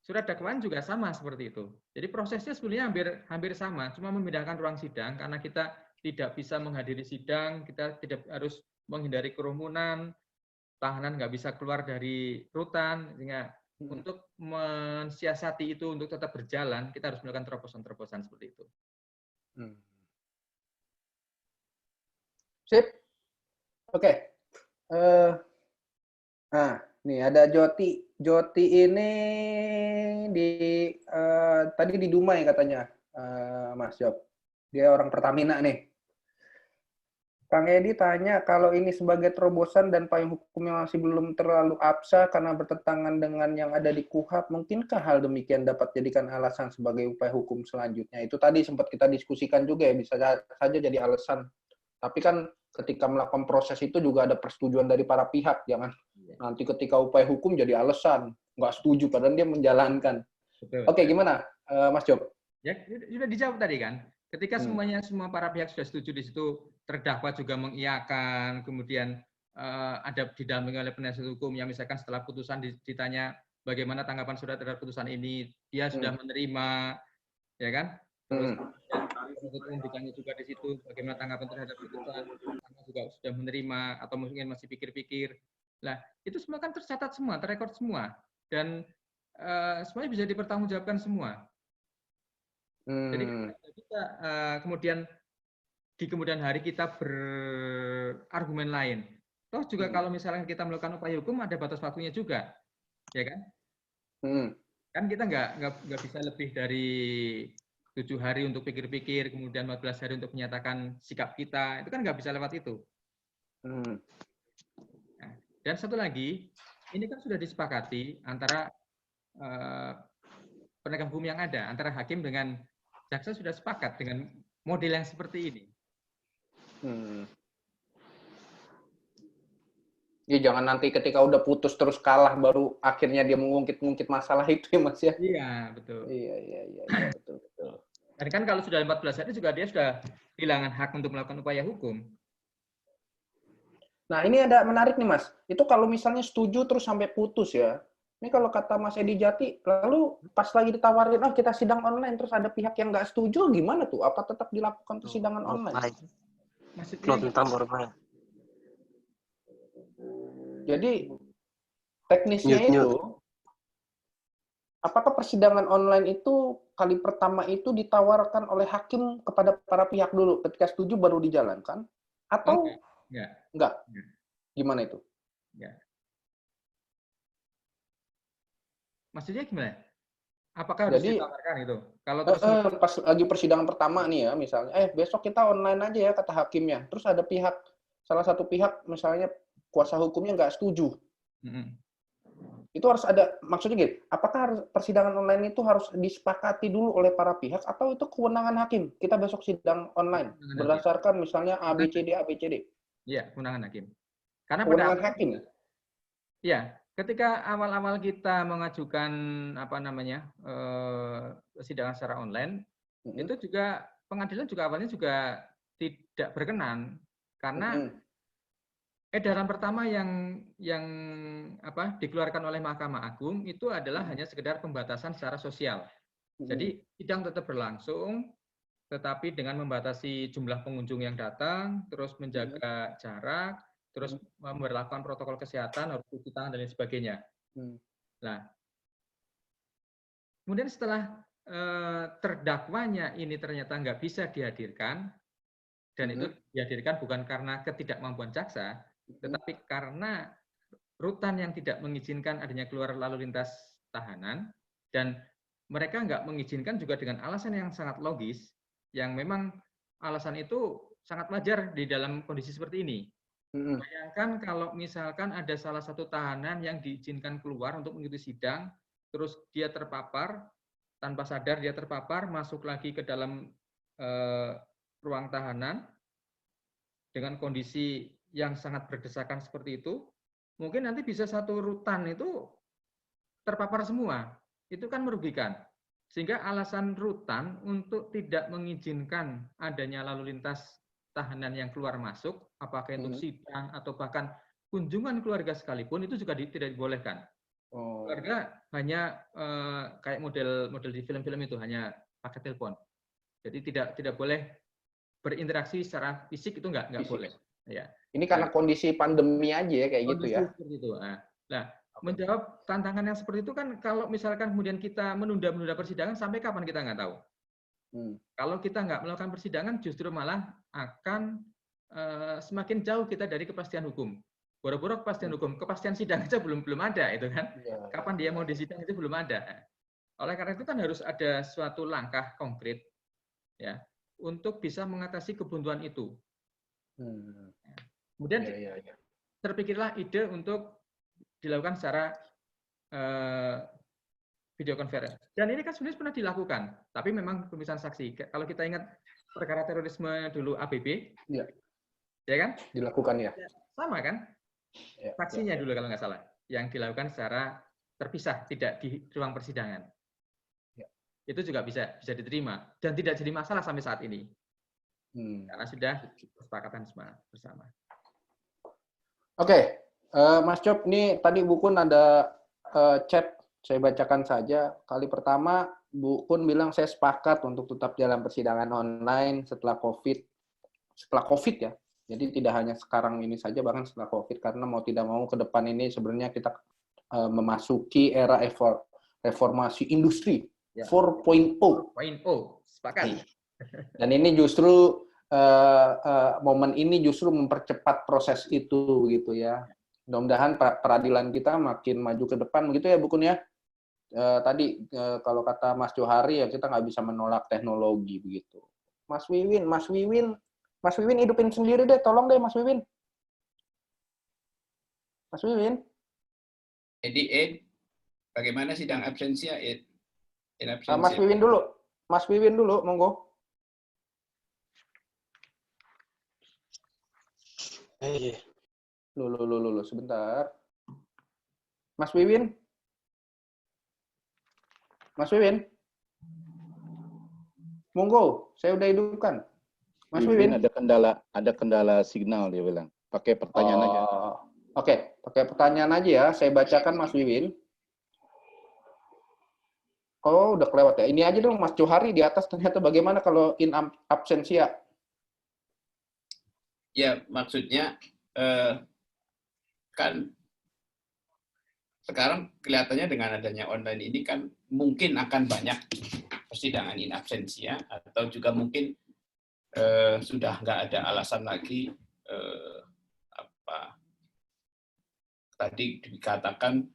Surat dakwaan juga sama seperti itu. Jadi prosesnya sebenarnya hampir sama, cuma memindahkan ruang sidang karena kita tidak bisa menghadiri sidang, kita tidak harus menghindari kerumunan, tahanan nggak bisa keluar dari rutan, sehingga untuk mensiasati itu untuk tetap berjalan, kita harus melakukan terobosan-terobosan seperti itu. Sip. Oke. Nah, nih ada Joti. Joti ini tadi di Dumai katanya, Mas Job. Dia orang Pertamina nih. Kang Edi tanya, kalau ini sebagai terobosan dan payung hukumnya masih belum terlalu absah karena bertentangan dengan yang ada di KUHP, mungkinkah hal demikian dapat jadikan alasan sebagai upaya hukum selanjutnya? Itu tadi sempat kita diskusikan juga ya, bisa saja jadi alasan. Tapi kan ketika melakukan proses itu juga ada persetujuan dari para pihak, jangan nanti ketika upaya hukum jadi alasan, nggak setuju, padahal dia menjalankan. Betul. Oke, gimana, Mas Job? Ya, sudah dijawab tadi kan. Ketika semua para pihak sudah setuju di situ, terdakwa juga mengiyakan, kemudian ada didampingi oleh penasihat hukum yang misalkan setelah putusan ditanya bagaimana tanggapan saudara terhadap putusan ini, dia sudah menerima, ya kan? Terus penasihat hukum ditanya juga di situ bagaimana tanggapan terhadap putusan, juga sudah menerima atau mungkin masih pikir-pikir. Nah, itu semua kan tercatat semua, terrekord semua, dan semuanya bisa dipertanggungjawabkan semua. Jadi kita kemudian di kemudian hari kita berargumen lain. Toh juga kalau misalnya kita melakukan upaya hukum ada batas waktunya juga, ya kan? Kan kita nggak bisa lebih dari 7 hari untuk pikir-pikir, kemudian 14 hari untuk menyatakan sikap kita, itu kan nggak bisa lewat itu. Nah, dan satu lagi, ini kan sudah disepakati antara penegak hukum yang ada, antara hakim dengan jaksa sudah sepakat dengan model yang seperti ini. Ya jangan nanti ketika udah putus terus kalah baru akhirnya dia mengungkit-ungkit masalah itu ya Mas ya. Iya, betul. Iya, betul. Dan kan kalau sudah 14 hari juga dia sudah kehilangan hak untuk melakukan upaya hukum. Nah, ini ada menarik nih Mas. Itu kalau misalnya setuju terus sampai putus ya. Ini kalau kata Mas Edi Jati, lalu pas lagi ditawarin, kita sidang online, terus ada pihak yang nggak setuju, gimana tuh? Apa tetap dilakukan persidangan online? Maksudnya, jadi teknisnya itu, apakah persidangan online itu kali pertama itu ditawarkan oleh hakim kepada para pihak dulu, ketika setuju baru dijalankan? Atau enggak? Gimana itu? Maksudnya gimana? Apakah harus ditawarkan itu? Kalau terus pas lagi persidangan pertama nih ya, misalnya, besok kita online aja ya kata hakimnya. Terus ada salah satu pihak misalnya kuasa hukumnya nggak setuju. Itu harus ada, maksudnya gitu, apakah persidangan online itu harus disepakati dulu oleh para pihak atau itu kewenangan hakim? Kita besok sidang online berdasarkan misalnya ABCD. Iya, kewenangan hakim. Karena kewenangan hakim. Iya, ketika awal-awal kita mengajukan persidangan secara online, itu juga pengadilan juga awalnya juga tidak berkenan karena edaran pertama yang dikeluarkan oleh Mahkamah Agung itu adalah hanya sekedar pembatasan secara sosial. Jadi sidang tetap berlangsung, tetapi dengan membatasi jumlah pengunjung yang datang, terus menjaga jarak, terus memberlakukan protokol kesehatan, harus cuci tangan dan lain sebagainya. Nah, kemudian setelah terdakwanya ini ternyata nggak bisa dihadirkan, Dan itu dihadirkan bukan karena ketidakmampuan jaksa, tetapi karena rutan yang tidak mengizinkan adanya keluar lalu lintas tahanan, dan mereka nggak mengizinkan juga dengan alasan yang sangat logis, yang memang alasan itu sangat wajar di dalam kondisi seperti ini. Bayangkan kalau misalkan ada salah satu tahanan yang diizinkan keluar untuk mengikuti sidang, terus dia terpapar, tanpa sadar dia terpapar, masuk lagi ke dalam ruang tahanan, dengan kondisi yang sangat berdesakan seperti itu, mungkin nanti bisa satu rutan itu terpapar semua. Itu kan merugikan. Sehingga alasan rutan untuk tidak mengizinkan adanya lalu lintas tahanan yang keluar masuk, apakah itu sidang atau bahkan kunjungan keluarga sekalipun, itu juga tidak dibolehkan. Keluarga hanya kayak model di film-film itu, hanya pakai telepon. Jadi tidak boleh berinteraksi secara fisik, itu nggak boleh. Ya. Ini karena kondisi pandemi aja ya kayak gitu ya. Seperti itu. Nah, menjawab tantangan yang seperti itu kan, kalau misalkan kemudian kita menunda persidangan, sampai kapan kita nggak tahu. Kalau kita nggak melakukan persidangan, justru malah akan semakin jauh kita dari kepastian hukum. Boro-boro kepastian hukum, kepastian sidang aja belum ada, itu kan? Kapan dia mau disidang itu belum ada. Oleh karena itu kan harus ada suatu langkah konkret, ya, untuk bisa mengatasi kebuntuan itu. Kemudian terpikirlah ide untuk dilakukan secara video conference. Dan ini kan sebenarnya pernah dilakukan, tapi memang pemeriksaan saksi. Kalau kita ingat perkara terorisme dulu ABB, ya kan? Dilakukan ya. Sama kan? Saksinya dulu kalau nggak salah, yang dilakukan secara terpisah, tidak di ruang persidangan. Itu juga bisa diterima dan tidak jadi masalah sampai saat ini. Karena sudah kesepakatan bersama. Oke, Mas Job, ini tadi Bu Kun ada chat, saya bacakan saja. Kali pertama, Bu Kun bilang saya sepakat untuk tetap jalan persidangan online setelah COVID ya. Jadi tidak hanya sekarang ini saja, bahkan setelah COVID, karena mau tidak mau ke depan ini sebenarnya kita memasuki era reformasi industri 4.0. Sepakat. Dan ini justru momen ini justru mempercepat proses itu gitu ya. Mudah-mudahan peradilan kita makin maju ke depan begitu ya Bu Kun ya. Tadi kalau kata Mas Johari ya, kita nggak bisa menolak teknologi begitu. Mas Wiwin hidupin sendiri deh, tolong deh Mas Wiwin. Mas Wiwin. Ed, bagaimana sidang absensia, Ed? Mas Wiwin dulu, monggo. Loh, sebentar. Mas Wiwin. Monggo, saya udah hidupkan. Mas Wiwin. Ada kendala signal dia bilang. Pakai pertanyaan aja. Oke, pakai pertanyaan aja ya. Saya bacakan Mas Wiwin. Oh, udah kelewat ya. Ini aja dong Mas Johari di atas, ternyata bagaimana kalau in absentia? Ya, maksudnya kan sekarang kelihatannya dengan adanya online ini kan mungkin akan banyak persidangan in absentia, atau juga mungkin sudah nggak ada alasan lagi tadi dikatakan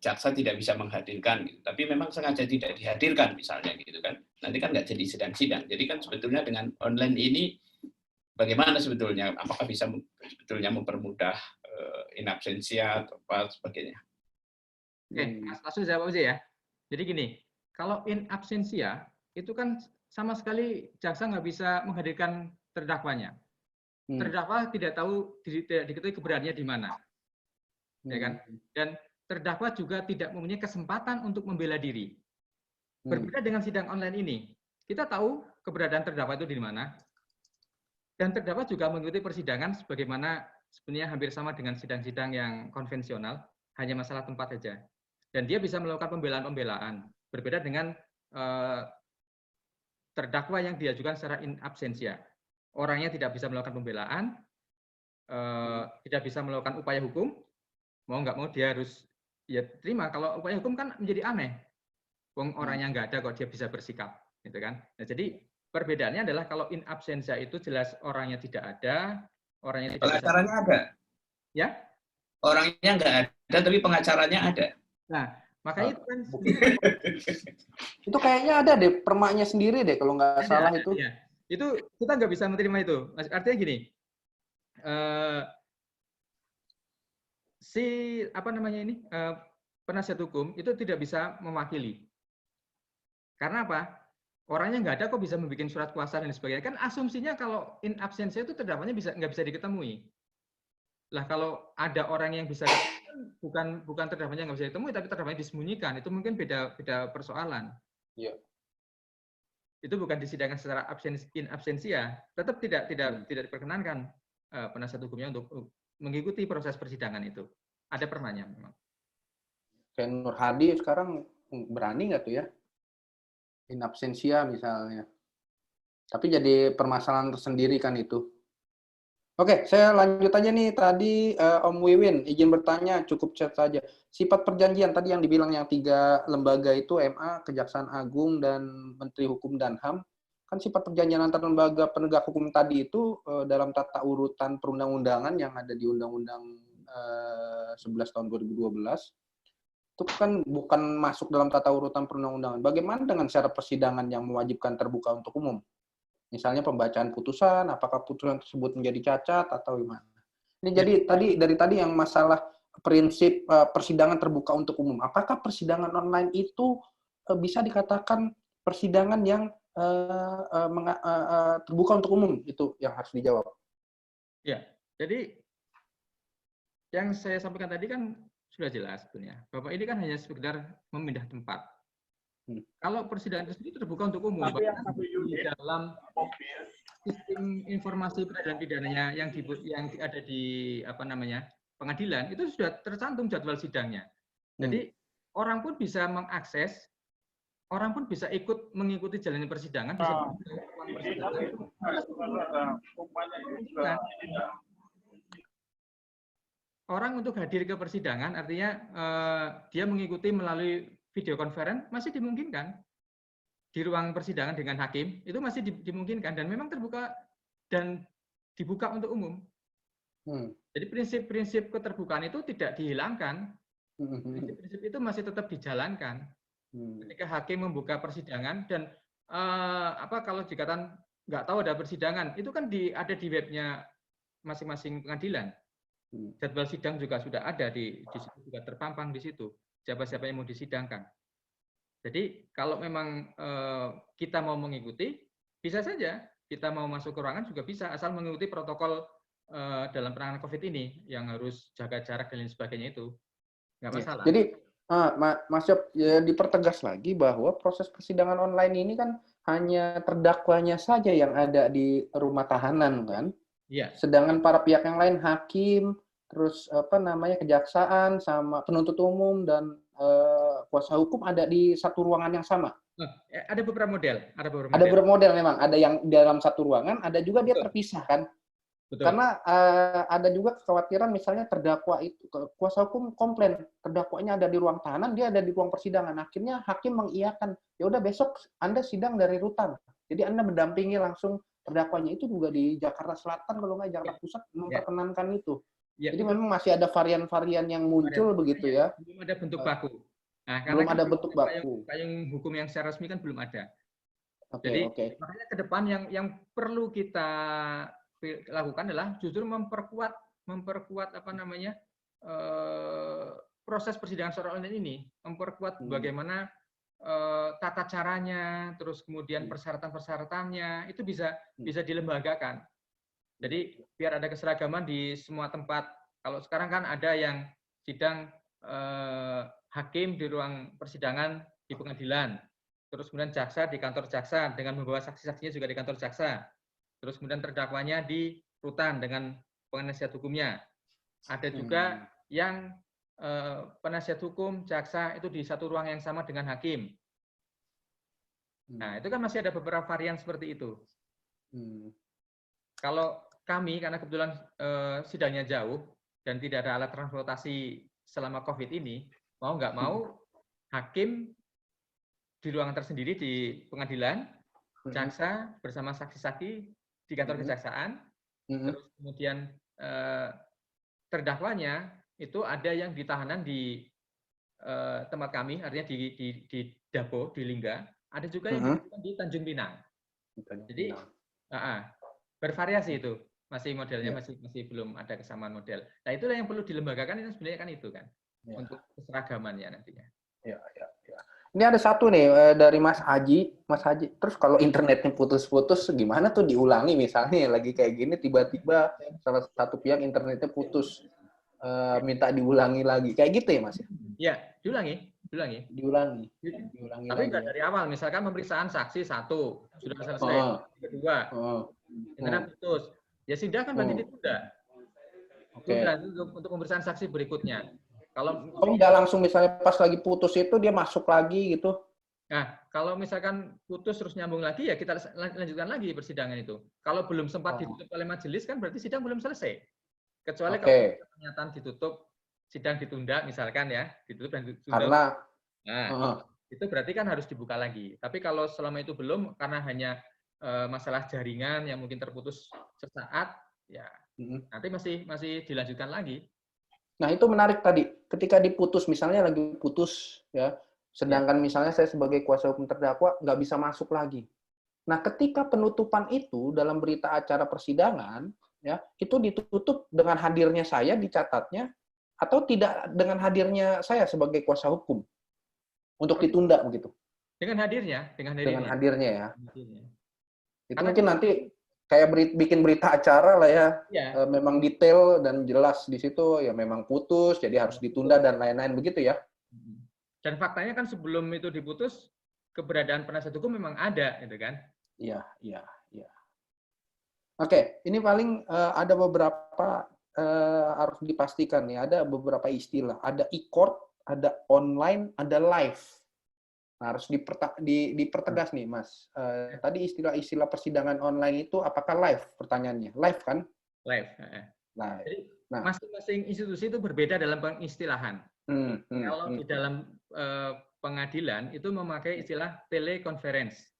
jaksa tidak bisa menghadirkan, gitu. Tapi memang sengaja tidak dihadirkan misalnya gitu kan, nanti kan nggak jadi sidang. Jadi kan sebetulnya dengan online ini bagaimana sebetulnya, apakah bisa sebetulnya mempermudah in absentia atau apa sebagainya? Oke, langsung jawab aja ya. Jadi gini, kalau in absentia itu kan sama sekali jaksa nggak bisa menghadirkan terdakwanya. Terdakwa tidak diketahui keberadaannya di mana, ya kan? Dan terdakwa juga tidak mempunyai kesempatan untuk membela diri. Berbeda dengan sidang online ini, kita tahu keberadaan terdakwa itu di mana, dan terdakwa juga mengikuti persidangan sebagaimana sebenarnya hampir sama dengan sidang-sidang yang konvensional, hanya masalah tempat saja. Dan dia bisa melakukan pembelaan-pembelaan. Berbeda dengan terdakwa yang diajukan secara in absentia. Orangnya tidak bisa melakukan pembelaan, tidak bisa melakukan upaya hukum, mau nggak mau dia harus ya terima. Kalau upaya hukum kan menjadi aneh. Wong orangnya nggak ada kok dia bisa bersikap, gitu kan. Nah, jadi perbedaannya adalah kalau in absentia itu jelas orangnya tidak ada, orangnya tidak bisa. Pengacaranya ada. Ya? Orangnya nggak ada, tapi pengacaranya ada. Nah, makanya itu kan Itu kayaknya ada deh, permaknya sendiri deh kalau nggak salah itu. ya. Itu kita nggak bisa menerima itu. Artinya gini, penasihat hukum itu tidak bisa mewakili. Karena apa? Orangnya nggak ada kok bisa membuat surat kuasa dan sebagainya. Kan asumsinya kalau in absentia itu terdakwanya nggak bisa diketemui. Lah kalau ada orang yang bisa bukan terdakwanya nggak bisa ditemui, tapi terdakwanya disembunyikan, itu mungkin beda persoalan. Iya. Itu bukan disidangkan secara in absentia, tetap tidak diperkenankan penasihat hukumnya untuk mengikuti proses persidangan itu. Ada permanya memang. Kayak Nur Hadi sekarang berani nggak tuh ya? In absentia misalnya. Tapi jadi permasalahan tersendiri kan itu. Oke, saya lanjut aja nih. Tadi Om Wiwin izin bertanya, cukup chat saja. Sifat perjanjian tadi yang dibilang yang 3 lembaga itu MA, Kejaksaan Agung, dan Menteri Hukum dan HAM. Kan sifat perjanjian antar lembaga penegak hukum tadi itu dalam tata urutan perundang-undangan yang ada di Undang-Undang 11 tahun 2012. Itu kan bukan masuk dalam tata urutan perundang-undangan. Bagaimana dengan syarat persidangan yang mewajibkan terbuka untuk umum? Misalnya pembacaan putusan, apakah putusan tersebut menjadi cacat atau gimana? Ini jadi dari tadi yang masalah prinsip persidangan terbuka untuk umum. Apakah persidangan online itu bisa dikatakan persidangan yang terbuka untuk umum? Itu yang harus dijawab. Ya, jadi yang saya sampaikan tadi kan sudah jelas sebenarnya. Bapak ini kan hanya sekedar memindah tempat. Kalau persidangan tersebut terbuka untuk umum, di dalam sistem informasi peradilan pidananya yang ada di pengadilan itu sudah tercantum jadwal sidangnya. Jadi orang pun bisa mengakses, orang pun bisa mengikuti jalannya persidangan, bisa orang untuk hadir ke persidangan artinya dia mengikuti melalui video conference masih dimungkinkan di ruang persidangan dengan hakim, itu masih dimungkinkan dan memang terbuka dan dibuka untuk umum. Jadi prinsip-prinsip keterbukaan itu tidak dihilangkan, prinsip-prinsip itu masih tetap dijalankan. Ketika hakim membuka persidangan dan kalau dikatakan nggak tahu ada persidangan, itu kan ada di webnya masing-masing pengadilan. Jadwal sidang juga sudah ada di situ, juga terpampang di situ. Siapa-siapa yang mau disidangkan. Jadi kalau memang kita mau mengikuti, bisa saja. Kita mau masuk ke ruangan juga bisa, asal mengikuti protokol dalam penanganan COVID ini, yang harus jaga jarak dan lain sebagainya itu. Nggak masalah. Jadi, Mas Yop, ya dipertegas lagi bahwa proses persidangan online ini kan hanya terdakwanya saja yang ada di rumah tahanan, kan? Iya. Sedangkan para pihak yang lain, hakim, terus kejaksaan sama penuntut umum dan kuasa hukum ada di satu ruangan yang sama. Ada beberapa model. Ada beberapa model memang. Ada yang dalam satu ruangan, ada juga dia terpisah kan. Betul. Karena ada juga kekhawatiran misalnya terdakwa itu kuasa hukum komplain terdakwanya ada di ruang tahanan, dia ada di ruang persidangan. Akhirnya hakim mengiyakan, ya udah besok Anda sidang dari rutan. Jadi Anda mendampingi langsung terdakwanya. Itu juga di Jakarta Selatan kalau nggak Jakarta Pusat memperkenankan itu. Ya, jadi memang masih ada varian-varian yang muncul begitu ya. Belum ada bentuk baku. Nah, belum ada bentuk baku. Payung hukum yang secara resmi kan belum ada. Jadi makanya ke depan yang perlu kita lakukan adalah justru memperkuat proses persidangan secara online ini, memperkuat bagaimana tata caranya, terus kemudian persyaratan-persyaratannya itu bisa dilembagakan. Jadi biar ada keseragaman di semua tempat. Kalau sekarang kan ada yang sidang hakim di ruang persidangan di pengadilan, terus kemudian jaksa di kantor jaksa dengan membawa saksi-saksinya juga di kantor jaksa, terus kemudian terdakwanya di rutan dengan penasihat hukumnya. Ada juga yang penasihat hukum jaksa itu di satu ruang yang sama dengan hakim. Nah, itu kan masih ada beberapa varian seperti itu. Kalau kami, karena kebetulan sidangnya jauh dan tidak ada alat transportasi selama COVID ini, mau nggak mau hakim di ruangan tersendiri di pengadilan, jaksa bersama saksi-saksi di kantor kejaksaan, terus kemudian terdakwanya itu ada yang ditahanan di tempat kami, artinya di Dabo, di Lingga, ada juga yang di Tanjung Pinang. Jadi bervariasi itu, masih modelnya masih belum ada kesamaan model. Nah itulah yang perlu dilembagakan, itu sebenarnya kan itu kan, untuk keseragamannya nantinya. Ya. Ini ada satu nih dari Mas Haji. Mas Haji, terus kalau internetnya putus-putus gimana tuh diulangi misalnya lagi kayak gini tiba-tiba salah satu pihak internetnya putus, minta diulangi lagi. Kayak gitu ya Mas? Ya, diulangi. Tapi enggak dari awal, misalkan pemeriksaan saksi 1 sudah selesai, kedua internet putus. Ya sidang kan berarti ditunda. Tunda untuk pemeriksaan saksi berikutnya. Kalau nggak langsung misalnya pas lagi putus itu dia masuk lagi gitu. Nah, kalau misalkan putus terus nyambung lagi ya kita lanjutkan lagi persidangan itu. Kalau belum sempat ditutup oleh majelis kan berarti sidang belum selesai. Kecuali kalau pernyataan ditutup, sidang ditunda misalkan ya, ditutup dan ditunda. Karena itu berarti kan harus dibuka lagi. Tapi kalau selama itu belum karena hanya masalah jaringan yang mungkin terputus sesaat, ya nanti masih dilanjutkan lagi. Nah, itu menarik tadi. Ketika diputus, misalnya lagi putus, ya, sedangkan misalnya saya sebagai kuasa hukum terdakwa nggak bisa masuk lagi. Nah, ketika penutupan itu dalam berita acara persidangan, ya, itu ditutup dengan hadirnya saya dicatatnya, atau tidak dengan hadirnya saya sebagai kuasa hukum untuk ditunda begitu? Dengan hadirnya ya. Itu mungkin nanti kayak bikin berita acara lah ya, memang detail dan jelas di situ ya memang putus, jadi harus ditunda dan lain-lain begitu ya. Dan faktanya kan sebelum itu diputus, keberadaan penasihat hukum memang ada, gitu kan? Iya. Oke, ini paling ada beberapa harus dipastikan nih, ada beberapa istilah, ada e-court, ada online, ada live. Nah, harus dipertegas nih, Mas. Tadi istilah persidangan online itu apakah live? Pertanyaannya, live kan? Live. Jadi masing-masing institusi itu berbeda dalam pengistilahan. Kalau di dalam pengadilan itu memakai istilah teleconference.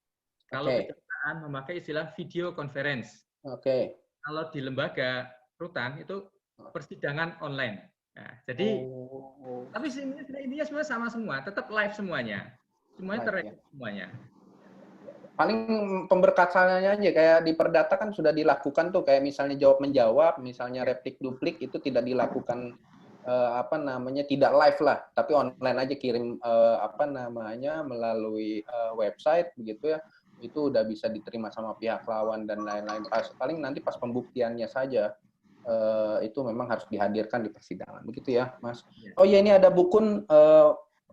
Kalau kejaksaan memakai istilah video conference. Kalau di lembaga rutan itu persidangan online. Nah, jadi tapi intinya sebenarnya sama semua, tetap live semuanya. Semuanya terrekam semuanya. Paling pemberkasannya aja kayak di perdata kan sudah dilakukan tuh, kayak misalnya jawab menjawab, misalnya replik duplik itu tidak dilakukan tidak live lah, tapi online aja kirim melalui website begitu ya. Itu udah bisa diterima sama pihak lawan dan lain-lain. Paling nanti pas pembuktiannya saja itu memang harus dihadirkan di persidangan. Begitu ya, Mas. Oh iya, ini ada bukun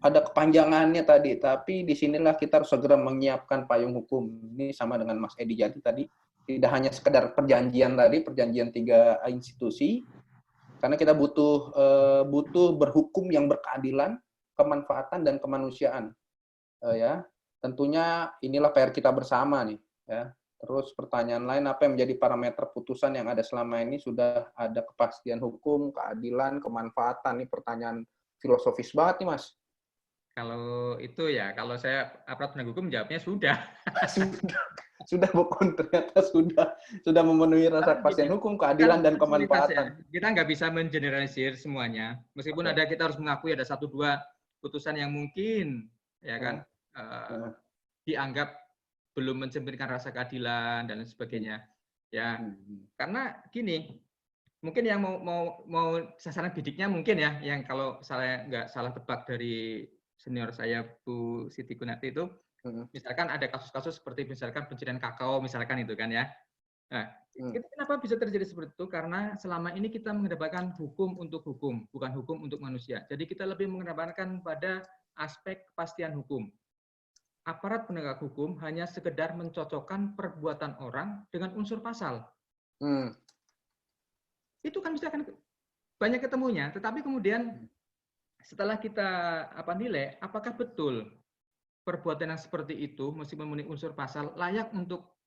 ada kepanjangannya tadi, tapi disinilah kita harus segera menyiapkan payung hukum. Ini sama dengan Mas Edi Jati tadi, tidak hanya sekedar perjanjian 3 institusi, karena kita butuh berhukum yang berkeadilan, kemanfaatan dan kemanusiaan. Ya, tentunya inilah PR kita bersama nih. Ya. Terus pertanyaan lain, apa yang menjadi parameter putusan yang ada selama ini? Sudah ada kepastian hukum, keadilan, kemanfaatan. Ini pertanyaan filosofis banget nih, Mas. Kalau itu ya, kalau saya aparat penegak hukum jawabnya sudah. Sudah bukan, ternyata sudah memenuhi rasa kepastian hukum, keadilan dan kemanfaatan. Kita nggak bisa mengeneralisir semuanya. Meskipun ada, kita harus mengakui ada 1-2 putusan yang mungkin ya kan dianggap belum mencerminkan rasa keadilan dan lain sebagainya. Ya, karena gini, mungkin yang mau sasaran bidiknya mungkin ya, yang kalau saya nggak salah tebak dari senior saya Bu Siti Gunati itu, misalkan ada kasus-kasus seperti misalkan pencurian kakao misalkan itu kan ya. Nah, kenapa bisa terjadi seperti itu? Karena selama ini kita mengedepankan hukum untuk hukum, bukan hukum untuk manusia. Jadi kita lebih mengedepankan pada aspek kepastian hukum. Aparat penegak hukum hanya sekedar mencocokkan perbuatan orang dengan unsur pasal. Itu kan misalkan banyak ketemunya, tetapi kemudian setelah kita nilai, apakah betul perbuatan yang seperti itu meskipun memenuhi unsur pasal layak untuk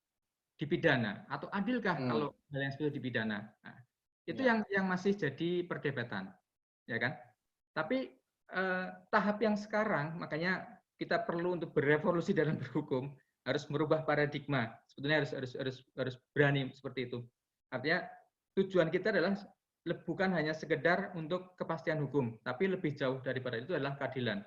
dipidana atau adilkah kalau hal yang seperti dipidana? Nah, itu yang masih jadi perdebatan, ya kan? Tapi tahap yang sekarang makanya kita perlu untuk berevolusi dalam berhukum. harus merubah paradigma. Sebetulnya harus berani seperti itu. Artinya tujuan kita adalah bukan hanya sekedar untuk kepastian hukum, tapi lebih jauh daripada itu adalah keadilan.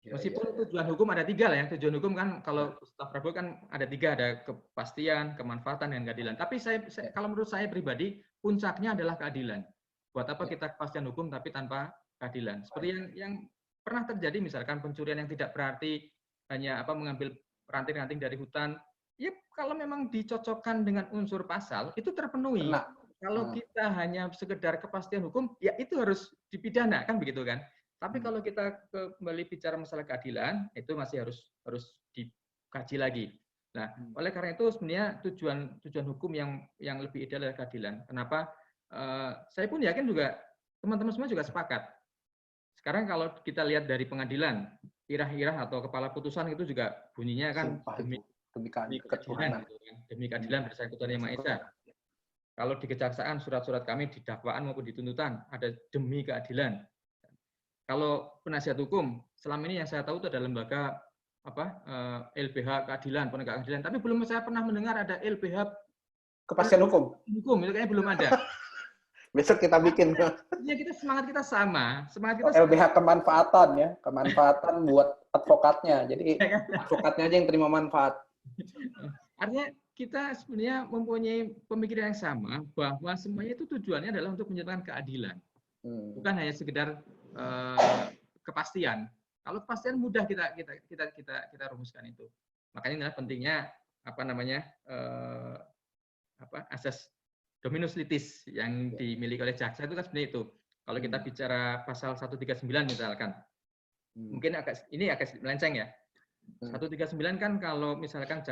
Meskipun tujuan hukum ada 3 lah ya. Tujuan hukum kan kalau Ustaz Prabowo kan ada 3, ada kepastian, kemanfaatan, dan keadilan. Tapi kalau menurut saya pribadi, puncaknya adalah keadilan. Buat apa kita kepastian hukum tapi tanpa keadilan? Seperti yang pernah terjadi, misalkan pencurian yang tidak berarti hanya mengambil ranting-ranting dari hutan. Ya kalau memang dicocokkan dengan unsur pasal itu terpenuhi. Kalau kita hanya sekedar kepastian hukum, ya itu harus dipidana kan begitu kan? Tapi kalau kita kembali bicara masalah keadilan, itu masih harus dikaji lagi. Nah, oleh karena itu sebenarnya tujuan hukum yang lebih ideal adalah keadilan. Kenapa? Saya pun yakin juga teman-teman semua juga sepakat. Sekarang kalau kita lihat dari pengadilan, irah-irah atau kepala putusan itu juga bunyinya kan demi keadilan, gitu kan. Demi keadilan berdasarkan ketentuan Yang Maha Esa. Kalau di kejaksaan surat-surat kami di dakwaan maupun di tuntutan ada demi keadilan. Kalau penasihat hukum selama ini yang saya tahu itu ada lembaga LBH keadilan, penegak keadilan. Tapi belum saya pernah mendengar ada LBH kepastian hukum. Hukum itu kayaknya belum ada. Besok kita bikin. Ya kita semangat kita sama. Semangat kita LBH kemanfaatan ya, kemanfaatan buat advokatnya. Jadi advokatnya aja yang terima manfaat. Artinya kita sebenarnya mempunyai pemikiran yang sama bahwa semuanya itu tujuannya adalah untuk menciptakan keadilan. Bukan hanya sekedar kepastian. Kalau kepastian mudah kita rumuskan itu. Makanya pentingnya asas dominus litis yang dimiliki oleh jaksa itu kan sebenarnya itu. Kalau kita bicara pasal 139 misalkan, mungkin agak melenceng ya. 139 kan kalau misalkan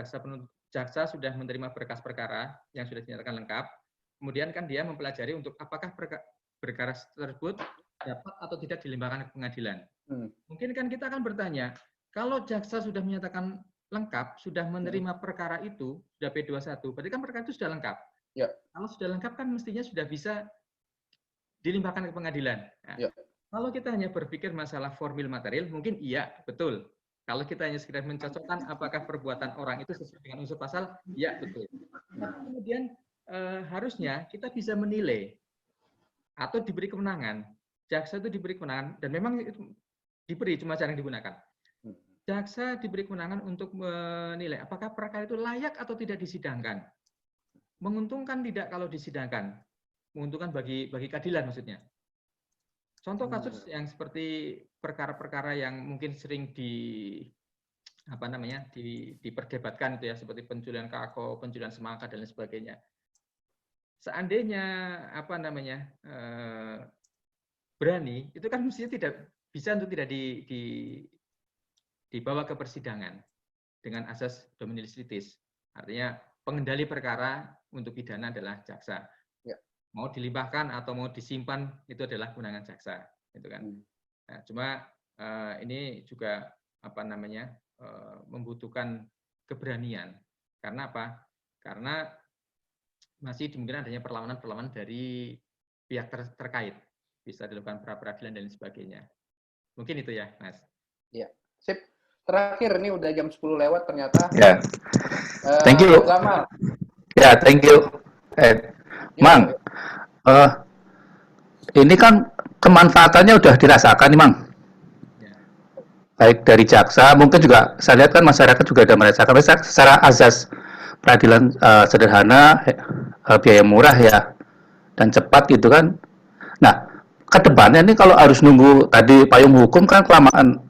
jaksa sudah menerima berkas perkara yang sudah dinyatakan lengkap, kemudian kan dia mempelajari untuk apakah perkara tersebut dapat atau tidak dilimpahkan ke pengadilan. Mungkin kan kita akan bertanya, kalau jaksa sudah menyatakan lengkap, sudah menerima perkara itu, sudah P21, berarti kan perkara itu sudah lengkap. Ya. Kalau sudah lengkap kan mestinya sudah bisa dilimpahkan ke pengadilan. Nah, ya. Kalau kita hanya berpikir masalah formil material, mungkin iya, betul. Kalau kita hanya sekedar mencocokkan apakah perbuatan orang itu sesuai dengan unsur pasal, ya betul. Tapi kemudian harusnya kita bisa menilai atau diberi kewenangan. Jaksa itu diberi kewenangan dan memang itu diberi, cuma cara yang digunakan. Jaksa diberi kewenangan untuk menilai apakah perkara itu layak atau tidak disidangkan. Menguntungkan tidak kalau disidangkan, menguntungkan bagi keadilan maksudnya. Contoh kasus yang seperti perkara-perkara yang mungkin sering diperdebatkan itu ya, seperti pencurian KAKO, pencurian semangka dan lain sebagainya. Seandainya berani, itu kan mestinya tidak bisa untuk tidak dibawa ke persidangan dengan asas dominus litis. Artinya pengendali perkara untuk pidana adalah jaksa. Ya. Mau dilimpahkan atau mau disimpan itu adalah kewenangan jaksa, gitu kan. Nah, cuma ini juga membutuhkan keberanian. Karena apa? Karena masih dimungkinkan adanya perlawanan dari pihak terkait, bisa dilakukan pra-peradilan dan sebagainya. Mungkin itu ya, Mas. Iya, sip. Terakhir ini udah jam 10 lewat ternyata. Ya. Thank you. Gamal. Ya, thank you. Mang, ini kan kemanfaatannya udah dirasakan nih, Mang. Baik dari jaksa, mungkin juga saya lihat kan masyarakat juga ada merasakan secara azas peradilan sederhana, biaya murah ya, dan cepat gitu kan. Nah, ke depannya ini kalau harus nunggu tadi payung hukum kan kelamaan.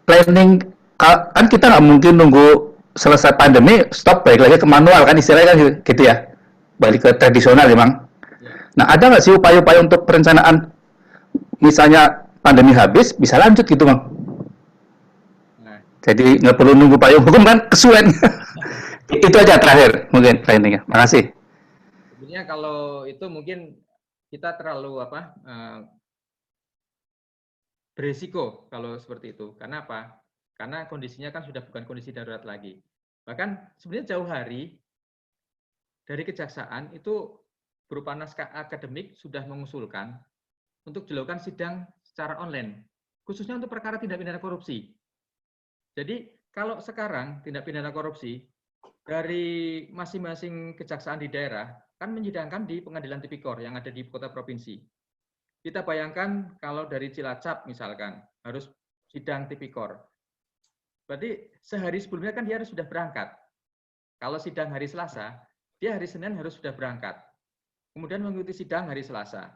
Planning kan kita nggak mungkin nunggu selesai pandemi stop balik lagi ke manual kan istilahnya kan gitu ya, balik ke tradisional ya, Mang. Nah, ada nggak sih upaya-upaya untuk perencanaan misalnya pandemi habis bisa lanjut gitu, Mang? Jadi nggak perlu nunggu payung hukum kan kesuwen. Itu aja terakhir mungkin planningnya. Makasih. Sebenarnya kalau itu mungkin kita terlalu beresiko kalau seperti itu. Karena apa? Karena kondisinya kan sudah bukan kondisi darurat lagi. Bahkan sebenarnya jauh hari dari kejaksaan itu berupa naskah akademik sudah mengusulkan untuk dilakukan sidang secara online, khususnya untuk perkara tindak pidana korupsi. Jadi kalau sekarang tindak pidana korupsi dari masing-masing kejaksaan di daerah kan menyidangkan di pengadilan tipikor yang ada di kota provinsi. Kita bayangkan kalau dari Cilacap misalkan harus sidang tipikor. Berarti sehari sebelumnya kan dia harus sudah berangkat. Kalau sidang hari Selasa, dia hari Senin harus sudah berangkat. Kemudian mengikuti sidang hari Selasa.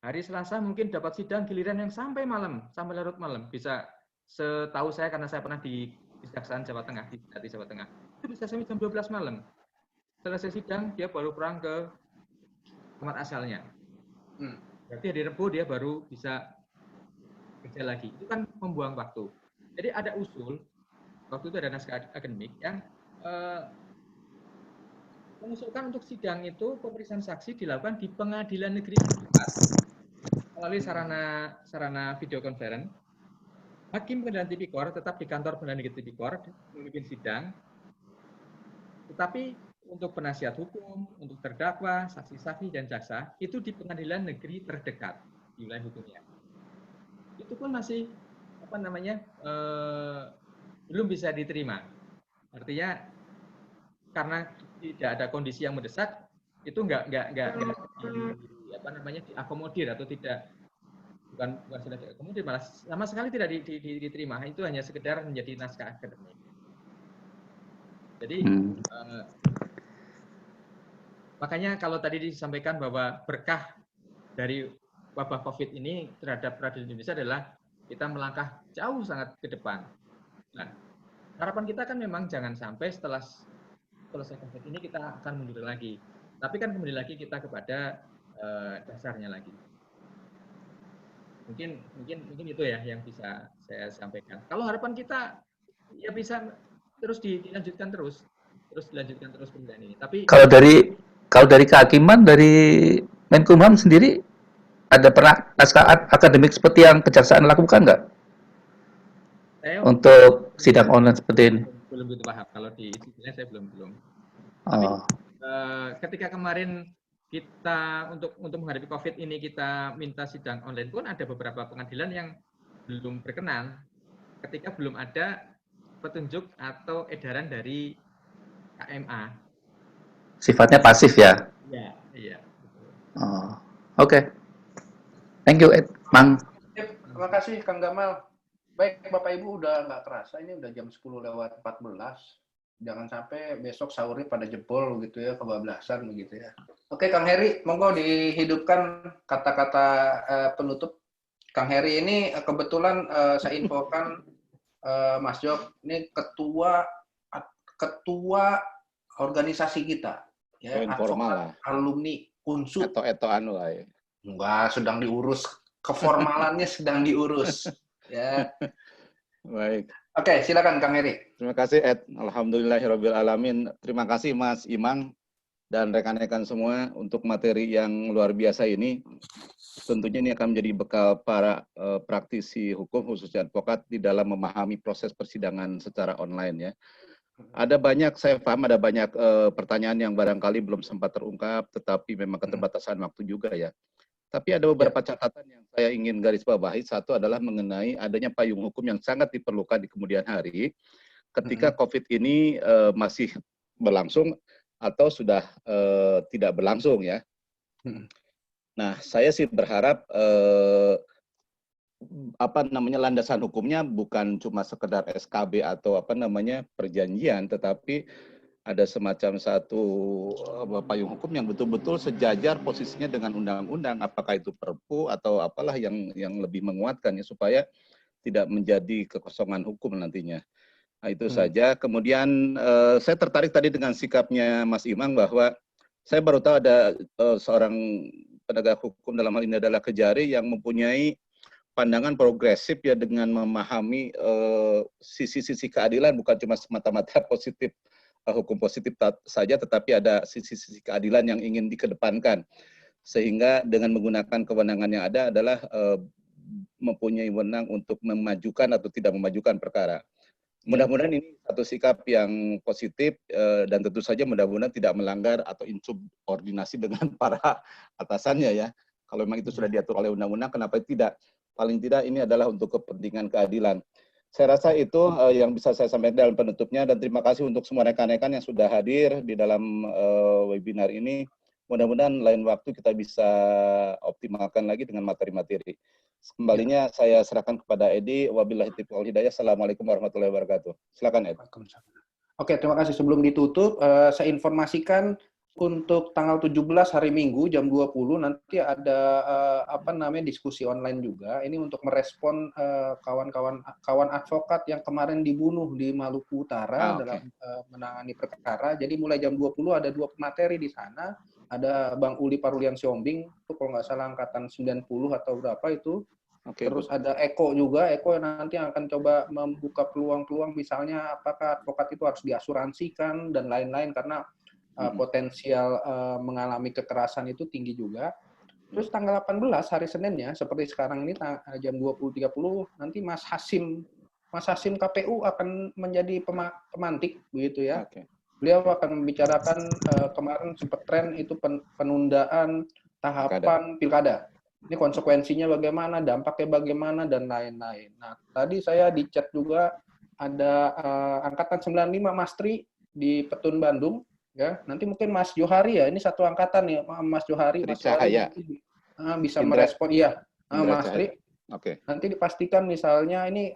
Hari Selasa mungkin dapat sidang giliran yang sampai malam, sampai larut malam. Bisa setahu saya karena saya pernah di Kejaksaan Jawa Tengah, di Jawa Tengah. Itu bisa sampai jam 12 malam. Selesai sidang, dia baru pulang ke tempat asalnya. Berarti hari Rabu dia baru bisa kerja lagi. Itu kan membuang waktu. Jadi ada usul, waktu itu ada naskah akademik yang mengusulkan untuk sidang itu pemeriksaan saksi dilakukan di pengadilan negeri terdekat melalui sarana video conference. Hakim pengadilan tipikor tetap di kantor pengadilan negeri tipikor memimpin sidang, tetapi untuk penasihat hukum, untuk terdakwa, saksi-saksi dan jaksa itu di pengadilan negeri terdekat di wilayah hukumnya. Itu pun masih belum bisa diterima. Artinya karena tidak ada kondisi yang mendesak, itu nggak diakomodir atau tidak bukan sudah diakomodir, malah sama sekali tidak diterima. Itu hanya sekedar menjadi naskah akademik. Jadi makanya kalau tadi disampaikan bahwa berkah dari wabah COVID ini terhadap peradilan Indonesia adalah kita melangkah jauh sangat ke depan. Nah, harapan kita kan memang jangan sampai setelah selesai COVID ini kita akan mundur lagi. Tapi kan kembali lagi kita kepada dasarnya lagi. Mungkin itu ya yang bisa saya sampaikan. Kalau harapan kita ya bisa terus dilanjutkan terus penelitian ini. Tapi kalau dari kehakiman dari Menkumham sendiri ada pernah naskah akademik seperti yang kejaksaan lakukan nggak? Untuk sidang online seperti ini? Belum begitu paham. Kalau di istilah saya belum. Oh. Tapi ketika kemarin kita untuk menghadapi COVID ini kita minta sidang online pun ada beberapa pengadilan yang belum berkenan ketika belum ada petunjuk atau edaran dari KMA. Sifatnya pasif ya? Iya. Oh, oke. Thank you, Mang. Terima kasih, Kang Gamal. Baik, Bapak Ibu udah nggak kerasa, ini udah jam 10:14. Jangan sampai besok sahurnya pada jebol gitu ya, kebablasan begitu ya. Oke, Kang Heri, monggo dihidupkan kata-kata penutup. Kang Heri ini kebetulan saya infokan Mas Jok, ini ketua organisasi kita. Ya, informal lah. Alumni Unsur. Eto anu lah ya. Enggak, sedang diurus. Keformalannya sedang diurus. Ya. Baik. Oke, silakan Kang Heri. Terima kasih Ed. Alhamdulillahirabbil alamin. Terima kasih Mas Imang dan rekan-rekan semua untuk materi yang luar biasa ini. Tentunya ini akan menjadi bekal para praktisi hukum khususnya advokat di dalam memahami proses persidangan secara online ya. Ada banyak, saya paham ada banyak pertanyaan yang barangkali belum sempat terungkap, tetapi memang keterbatasan waktu juga ya. Tapi ada beberapa catatan yang saya ingin garis bawahi. Satu adalah mengenai adanya payung hukum yang sangat diperlukan di kemudian hari ketika COVID ini masih berlangsung atau sudah tidak berlangsung ya. Nah, saya sih berharap landasan hukumnya bukan cuma sekedar SKB atau perjanjian, tetapi ada semacam satu payung hukum yang betul-betul sejajar posisinya dengan undang-undang, apakah itu Perpu atau apalah yang lebih menguatkan ya, supaya tidak menjadi kekosongan hukum nantinya. Nah, itu saja. Kemudian saya tertarik tadi dengan sikapnya Mas Imang bahwa saya baru tahu ada seorang penegak hukum, dalam hal ini adalah Kejari, yang mempunyai pandangan progresif ya dengan memahami sisi-sisi keadilan, bukan cuma semata-mata positif, hukum positif saja, tetapi ada sisi-sisi keadilan yang ingin dikedepankan. Sehingga dengan menggunakan kewenangan yang ada adalah mempunyai wewenang untuk memajukan atau tidak memajukan perkara. Mudah-mudahan ini satu sikap yang positif dan tentu saja mudah-mudahan tidak melanggar atau insubordinasi dengan para atasannya ya. Kalau memang itu sudah diatur oleh undang-undang, kenapa tidak? Paling tidak ini adalah untuk kepentingan keadilan. Saya rasa itu yang bisa saya sampaikan dalam penutupnya, dan terima kasih untuk semua rekan-rekan yang sudah hadir di dalam webinar ini. Mudah-mudahan lain waktu kita bisa optimalkan lagi dengan materi-materi. Kembalinya saya serahkan kepada Edi. Wabillahi taufiq wal hidayah. Assalamualaikum warahmatullahi wabarakatuh. Silakan, Ed. Oke, terima kasih. Sebelum ditutup, saya informasikan untuk tanggal 17 hari Minggu jam 20 nanti ada diskusi online juga. Ini untuk merespon kawan advokat yang kemarin dibunuh di Maluku Utara dalam menangani perkara. Jadi mulai jam 20 ada 2 materi di sana. Ada Bang Uli Parulian Siombing, itu kalau nggak salah angkatan 90 atau berapa itu. Terus ada Eko juga, Eko yang nanti akan coba membuka peluang-peluang misalnya apakah advokat itu harus diasuransikan dan lain-lain karena potensial mengalami kekerasan itu tinggi juga. Terus tanggal 18 hari Seninnya seperti sekarang ini jam 20.30 nanti Mas Hasim KPU akan menjadi pemantik begitu ya. Beliau akan membicarakan kemarin sempat tren itu penundaan tahapan pilkada. Ini konsekuensinya bagaimana, dampaknya bagaimana dan lain-lain. Nah, tadi saya di chat juga ada angkatan 95 Mas Tri di Petun Bandung. Ya, nanti mungkin Mas Johari ya, ini satu angkatan ya, Mas Johari, Mas Johari bisa merespon, iya, Mas Tri. Nanti dipastikan misalnya ini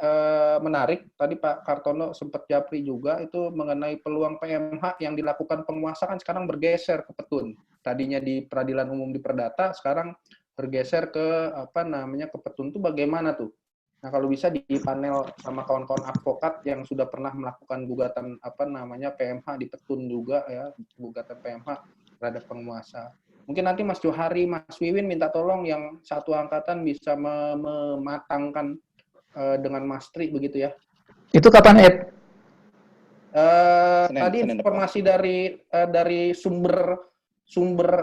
menarik, tadi Pak Kartono sempat japri juga, itu mengenai peluang PMH yang dilakukan penguasa kan sekarang bergeser ke Petun. Tadinya di Peradilan Umum di Perdata, sekarang bergeser ke ke Petun itu bagaimana tuh? Nah, kalau bisa di panel sama kawan-kawan advokat yang sudah pernah melakukan gugatan PMH di Petun juga ya, gugatan PMH terhadap penguasa. Mungkin nanti Mas Johari, Mas Wiwin minta tolong yang satu angkatan bisa mematangkan dengan Mas Tri begitu ya. Itu kapan, Ed? Tadi informasi dari sumber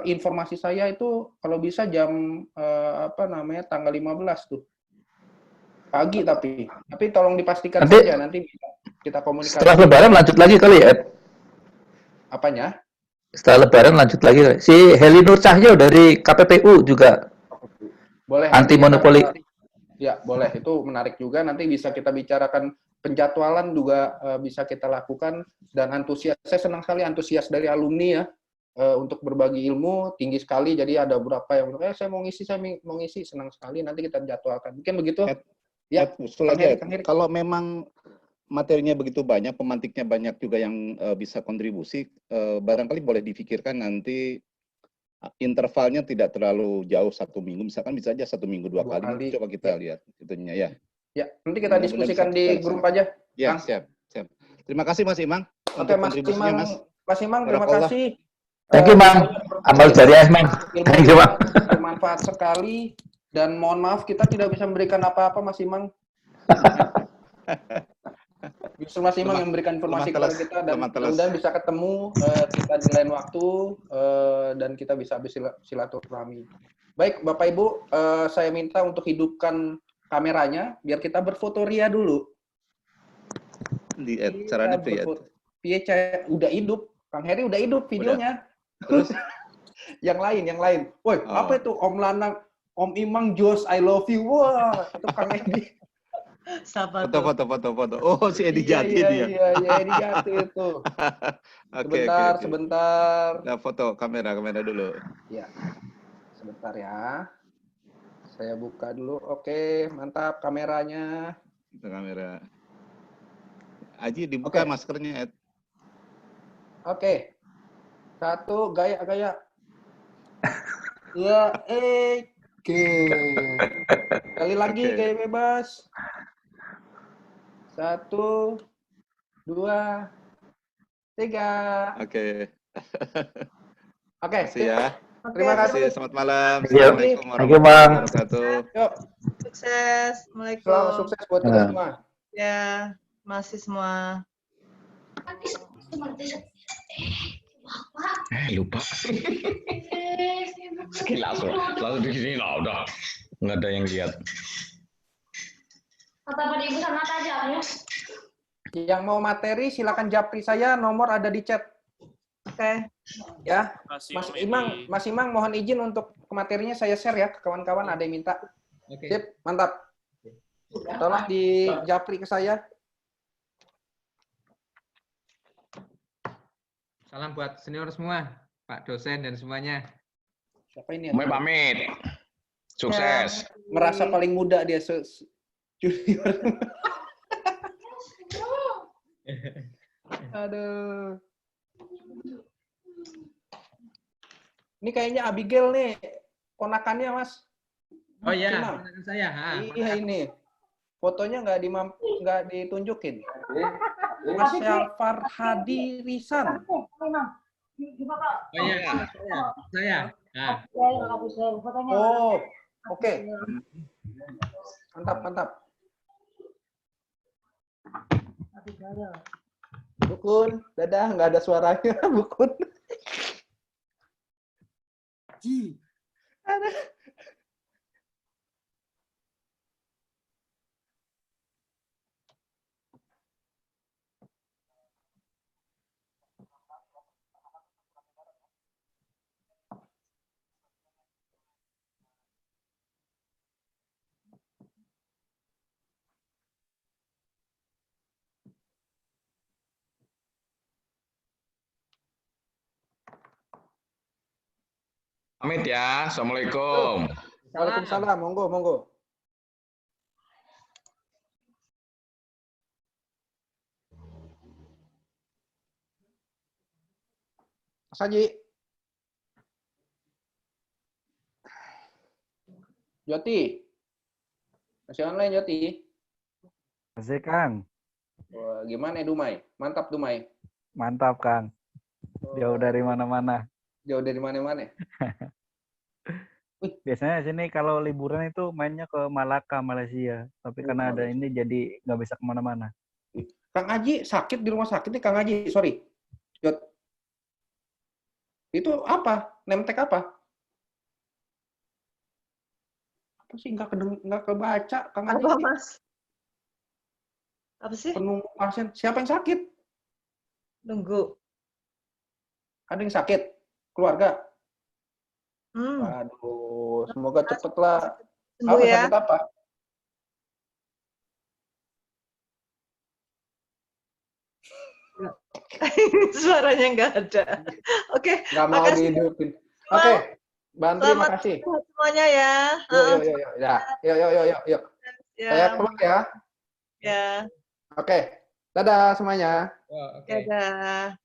informasi saya itu kalau bisa jam tanggal 15 tuh. Pagi tapi tolong dipastikan nanti, saja nanti kita komunikasi. Setelah Lebaran lanjut lagi kali ya, Ed? Apanya? Setelah Lebaran lanjut lagi. Si Heli Nur Cahyo dari KPPU juga. Boleh. Anti monopoli. Ya, boleh. Itu menarik juga. Nanti bisa kita bicarakan penjadwalan juga bisa kita lakukan dan antusias. Saya senang sekali antusias dari alumni ya untuk berbagi ilmu tinggi sekali. Jadi ada beberapa yang saya mau ngisi, senang sekali. Nanti kita jadwalkan. Mungkin begitu. Ya, kalau memang materinya begitu banyak, pemantiknya banyak juga yang bisa kontribusi, barangkali boleh difikirkan nanti intervalnya tidak terlalu jauh 1 minggu, misalkan bisa aja 1 minggu 2 kali. Coba kita lihat itunya ya. Ya, nanti kita diskusikan di grup aja. Ya, siap. Terima kasih Mas Imang untuk kontribusinya, Mas. Mas Imang, terima kasih. Thank you, Mang. Amal jariah, Mang. Thank you, Mang. Bermanfaat sekali. Dan mohon maaf kita tidak bisa memberikan apa-apa, Mas Imang. Justru Mas Imang yang memberikan informasi kepada kita dan mudah-mudahan bisa ketemu kita di lain waktu dan kita bisa silaturahmi. Baik, Bapak Ibu, saya minta untuk hidupkan kameranya biar kita berfoto ria dulu. Di caranya udah hidup, Kang Heri udah hidup videonya. Terus yang lain. Woi, apa itu Om Lanang? Om Imang Jos, I love you. Wah, itu Kang Edi. Foto. Oh, si Edi Jati dia. Iya, Edi Jati itu. Sebentar. Nah, foto kamera dulu. Ya. Sebentar ya. Saya buka dulu. Oke, mantap kameranya. Itu kamera. Aji dibuka maskernya, Ed. Oke. 1 gaya. Ya, Oke. Kali lagi gaya bebas. 1, 2, 3. Oke. Oke. Ya. Terima kasih. Selamat malam. Assalamualaikum warahmatullahi wabarakatuh. Yuk. Sukses. Assalamualaikum. Selamat sukses buat kita semua. Ya, masih semua. Lupa. Sekilas lalu di sini lah udah nggak ada yang lihat. Kata pada ibu sama aja ya. Yang mau materi silakan japri saya, nomor ada di chat. Oke. Ya. Mas Imang mohon izin untuk materinya saya share ya ke kawan-kawan, ada yang minta. Sip, mantap. Tolong di japri ke saya. Salam buat senior semua, Pak dosen dan semuanya. Siapa ini? Mau pamit. Sukses. Merasa paling muda dia junior. Aduh. Ini kayaknya Abigail nih, ponakannya Mas. Oh iya, Cina. ponakan saya. Iya ini. Fotonya nggak ditunjukin. Mas Syafar Hadi Risan. Oh iya, saya. Nah. Oh, oke. Mantap. Bukun, dadah, nggak ada suaranya, Bukun. Ada. Pamit ya. Assalamualaikum. Waalaikumsalam, monggo. Mas Haji. Joti. Masih online, Joti? Masih, Kang. Wah, gimana Dumai? Mantap, Dumai. Mantap, Kang. Jauh dari mana-mana. Jauh dari mana-mana. Biasanya sini kalau liburan itu mainnya ke Malaka, Malaysia. Tapi karena ada ini jadi nggak bisa kemana-mana. Kang Haji sakit di rumah sakit nih, Kang Haji. Sorry. Jot. Itu apa? Nemtek apa? Apa sih nggak kebaca, Kang Haji? Apa, Mas? Apa sih? Penunggu pasien. Siapa yang sakit? Nunggu. Ada yang sakit? Keluarga? Aduh, semoga cepatlah. Sembuh ya. Sakit apa? Suaranya nggak ada. Oke. Nggak mau dihidupin. Oke. Bantu, makasih. Semuanya ya. Yuk. Saya keluar ya. Ya. Oke. Dadah semuanya. Dadah.